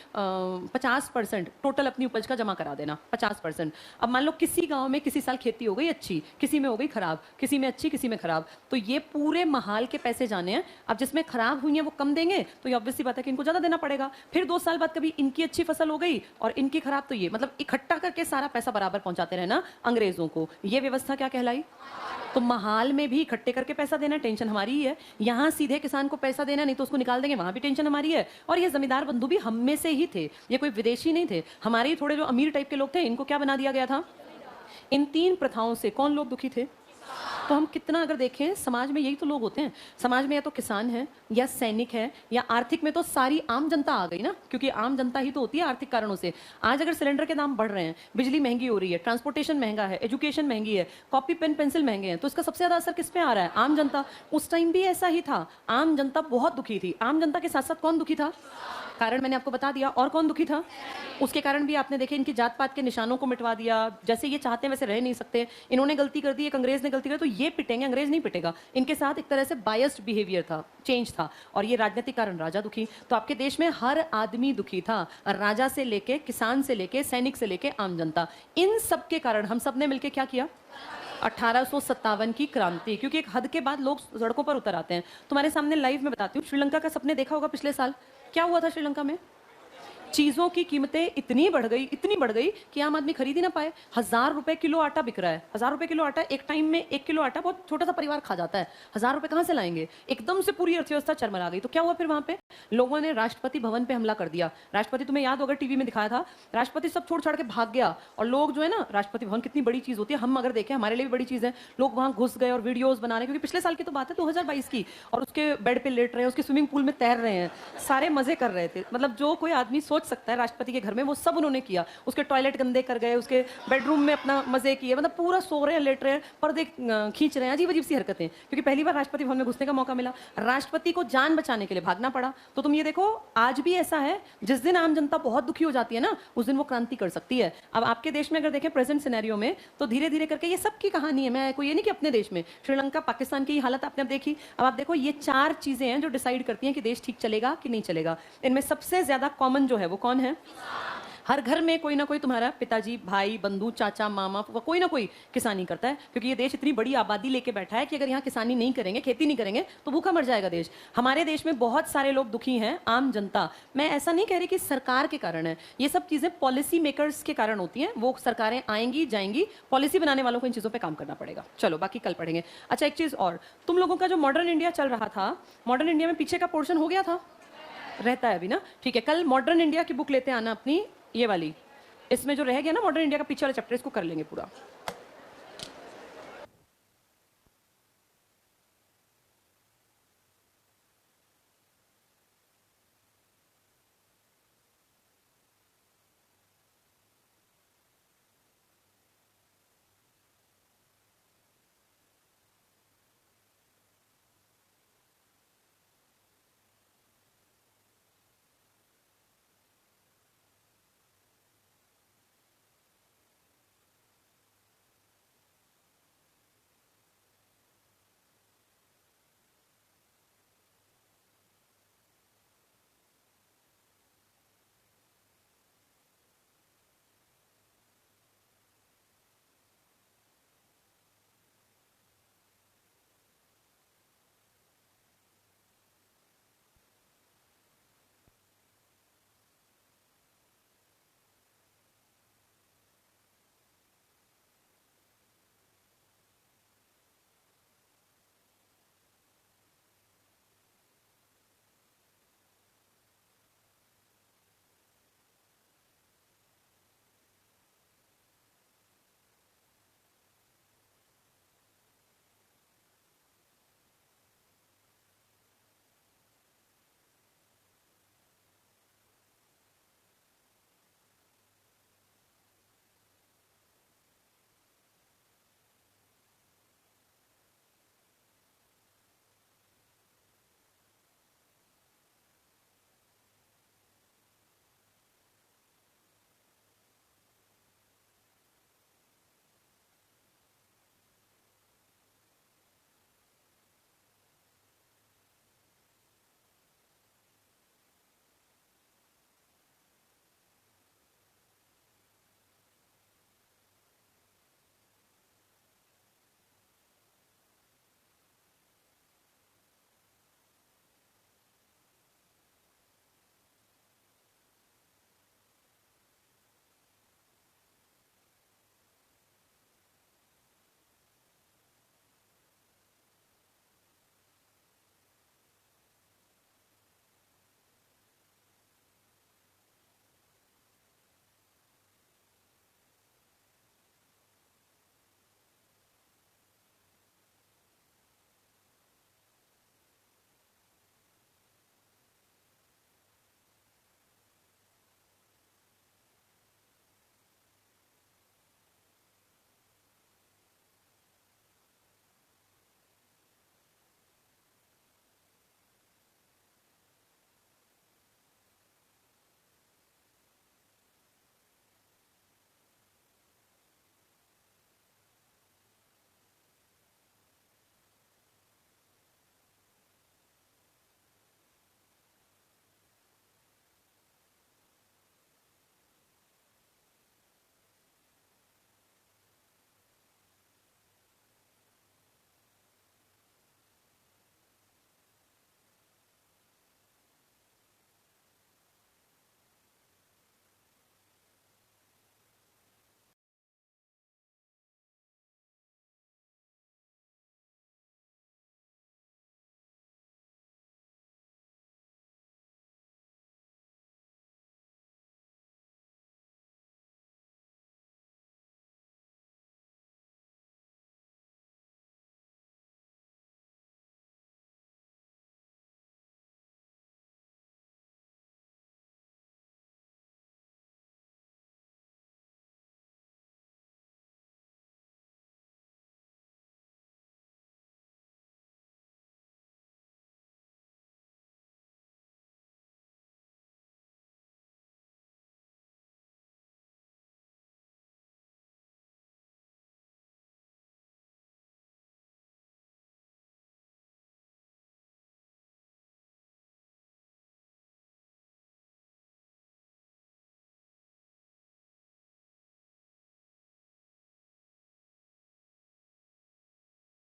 50% टोटल अपनी उपज का जमा करा देना, 50%। अब मान लो किसी गांव में किसी साल खेती हो गई अच्छी, किसी में हो गई खराब, किसी में अच्छी, किसी में खराब, तो ये पूरे महाल के पैसे जाने हैं। अब जिसमें खराब हुई है वो कम देंगे, तो ये ऑब्वियसली बात है कि इनको ज़्यादा देना पड़ेगा। फिर 2 साल बाद कभी इनकी अच्छी फसल हो गई और इनकी खराब, तो ये मतलब इकट्ठा करके सारा पैसा बराबर पहुंचाते रहना अंग्रेजों को। ये व्यवस्था क्या कहलाई? तो महाल में भी इकट्ठे करके पैसा देना टेंशन हमारी ही है, यहाँ सीधे किसान को पैसा देना, नहीं तो उसको निकाल देंगे, वहां भी टेंशन हमारी है। और ये जमींदार बंधु भी हम में से ही थे, ये कोई विदेशी नहीं थे, हमारे ही थोड़े जो अमीर टाइप के लोग थे, इनको क्या बना दिया गया था? इन 3 प्रथाओं से कौन लोग दुखी थे? तो हम कितना अगर देखें समाज में यही तो लोग होते हैं। समाज में या तो किसान है या सैनिक है, या आर्थिक में तो सारी आम जनता आ गई ना, क्योंकि आम जनता ही तो होती है आर्थिक कारणों से। आज अगर सिलेंडर के दाम बढ़ रहे हैं, बिजली महंगी हो रही है, ट्रांसपोर्टेशन महंगा है, एजुकेशन महंगी है, कॉपी पेन पेंसिल महंगे हैं, तो इसका सबसे ज्यादा असर किस पे आ रहा है? आम जनता। उस टाइम भी ऐसा ही था, आम जनता बहुत दुखी थी। आम जनता के साथ साथ कौन दुखी था? कारण मैंने आपको बता दिया। और कौन दुखी था? उसके कारण भी आपने देखे इनकी जात पात के निशानों को मिटवा दिया, जैसे ये चाहते हैं वैसे रह नहीं सकते। इन्होंने गलती कर दी, एक अंग्रेज ने गलती कर, तो ये पिटेंगे, अंग्रेज नहीं पिटेगा। इनके साथ एक तरह से बायस्ड बिहेवियर था, चेंज था, और ये राजनीतिक कारण राजा दुखी। तो आपके देश में हर आदमी दुखी था, राजा से लेके, किसान से लेके, सैनिक से लेके आम जनता। इन सब के कारण हम सब ने मिलकर क्या किया? 1857 की क्रांति। क्योंकि एक हद के बाद लोग सड़कों पर उतर आते हैं। तुम्हारे सामने लाइव में बताती हूँ, श्रीलंका का सबने देखा होगा पिछले साल क्या हुआ था श्रीलंका में। चीजों की कीमतें इतनी बढ़ गई कि आम आदमी खरीद ही ना पाए। 1000 रुपए किलो आटा बिक रहा है। 1000 रुपए किलो आटा, एक टाइम में 1 किलो आटा बहुत छोटा सा परिवार खा जाता है। 1000 रुपए कहाँ से लाएंगे? एकदम से पूरी अर्थव्यवस्था चरमरा गई। तो क्या हुआ फिर वहां पे? लोगों ने राष्ट्रपति भवन पे हमला कर दिया। राष्ट्रपति, तुम्हें याद होगा टीवी में दिखाया था, राष्ट्रपति सब छोड़ छाड़ के भाग गया। और लोग जो है ना, राष्ट्रपति भवन कितनी बड़ी चीज होती है, हम अगर देखें हमारे लिए भी बड़ी चीज है, लोग वहां घुस गए और वीडियोस बना रहे हैं। क्योंकि पिछले साल की तो बात है 2022 की, और उसके बेड पे लेट रहे हैं, उसके स्विमिंग पूल में तैर रहे हैं, सारे मजे कर रहे थे। मतलब जो कोई आदमी सोच सकता है राष्ट्रपति के घर में, वो सब उन्होंने किया। उसके टॉयलेट गंदे कर गए, उसके बेडरूम में अपना मजे किए, मतलब पूरा सो रहे हैं, लेट रहे हैं, पर्दे खींच रहे हैं, अजीब अजीब सी हरकतें। क्योंकि पहली बार राष्ट्रपति भवन में घुसने का मौका मिला, राष्ट्रपति को जान बचाने के लिए भागना पड़ा। तो तुम ये देखो, आज भी ऐसा है, जिस दिन आम जनता बहुत दुखी हो जाती है ना, उस दिन वो क्रांति कर सकती है। अब आपके देश में अगर देखें प्रेजेंट सिनेरियो में, तो धीरे धीरे करके ये सबकी कहानी है। मैं कोई ये नहीं कि अपने देश में, श्रीलंका, पाकिस्तान की हालत आपने अब देखी। अब आप देखो, ये 4 चीजें हैं जो डिसाइड करती हैं कि देश ठीक चलेगा कि नहीं चलेगा। इनमें सबसे ज्यादा कॉमन जो है वो कौन है? हर घर में कोई ना कोई तुम्हारा पिताजी, भाई, बंधु, चाचा, मामा, कोई ना कोई किसानी करता है। क्योंकि ये देश इतनी बड़ी आबादी लेके बैठा है कि अगर यहाँ किसानी नहीं करेंगे, खेती नहीं करेंगे, तो भूखा मर जाएगा देश। हमारे देश में बहुत सारे लोग दुखी हैं, आम जनता। मैं ऐसा नहीं कह रही कि सरकार के कारण है, ये सब चीजें पॉलिसी मेकर्स के कारण होती हैं। वो सरकारें आएंगी जाएंगी, पॉलिसी बनाने वालों को इन चीजों पर काम करना पड़ेगा। चलो बाकी कल पढ़ेंगे। अच्छा, एक चीज और, तुम लोगों का जो मॉडर्न इंडिया चल रहा था, मॉडर्न इंडिया में पीछे का पोर्शन हो गया था, रहता है अभी ना? ठीक है, कल मॉडर्न इंडिया की बुक लेते आना अपनी, ये वाली। इसमें जो रह गया ना मॉडर्न इंडिया का पीछे वाला चैप्टर, इसको कर लेंगे पूरा।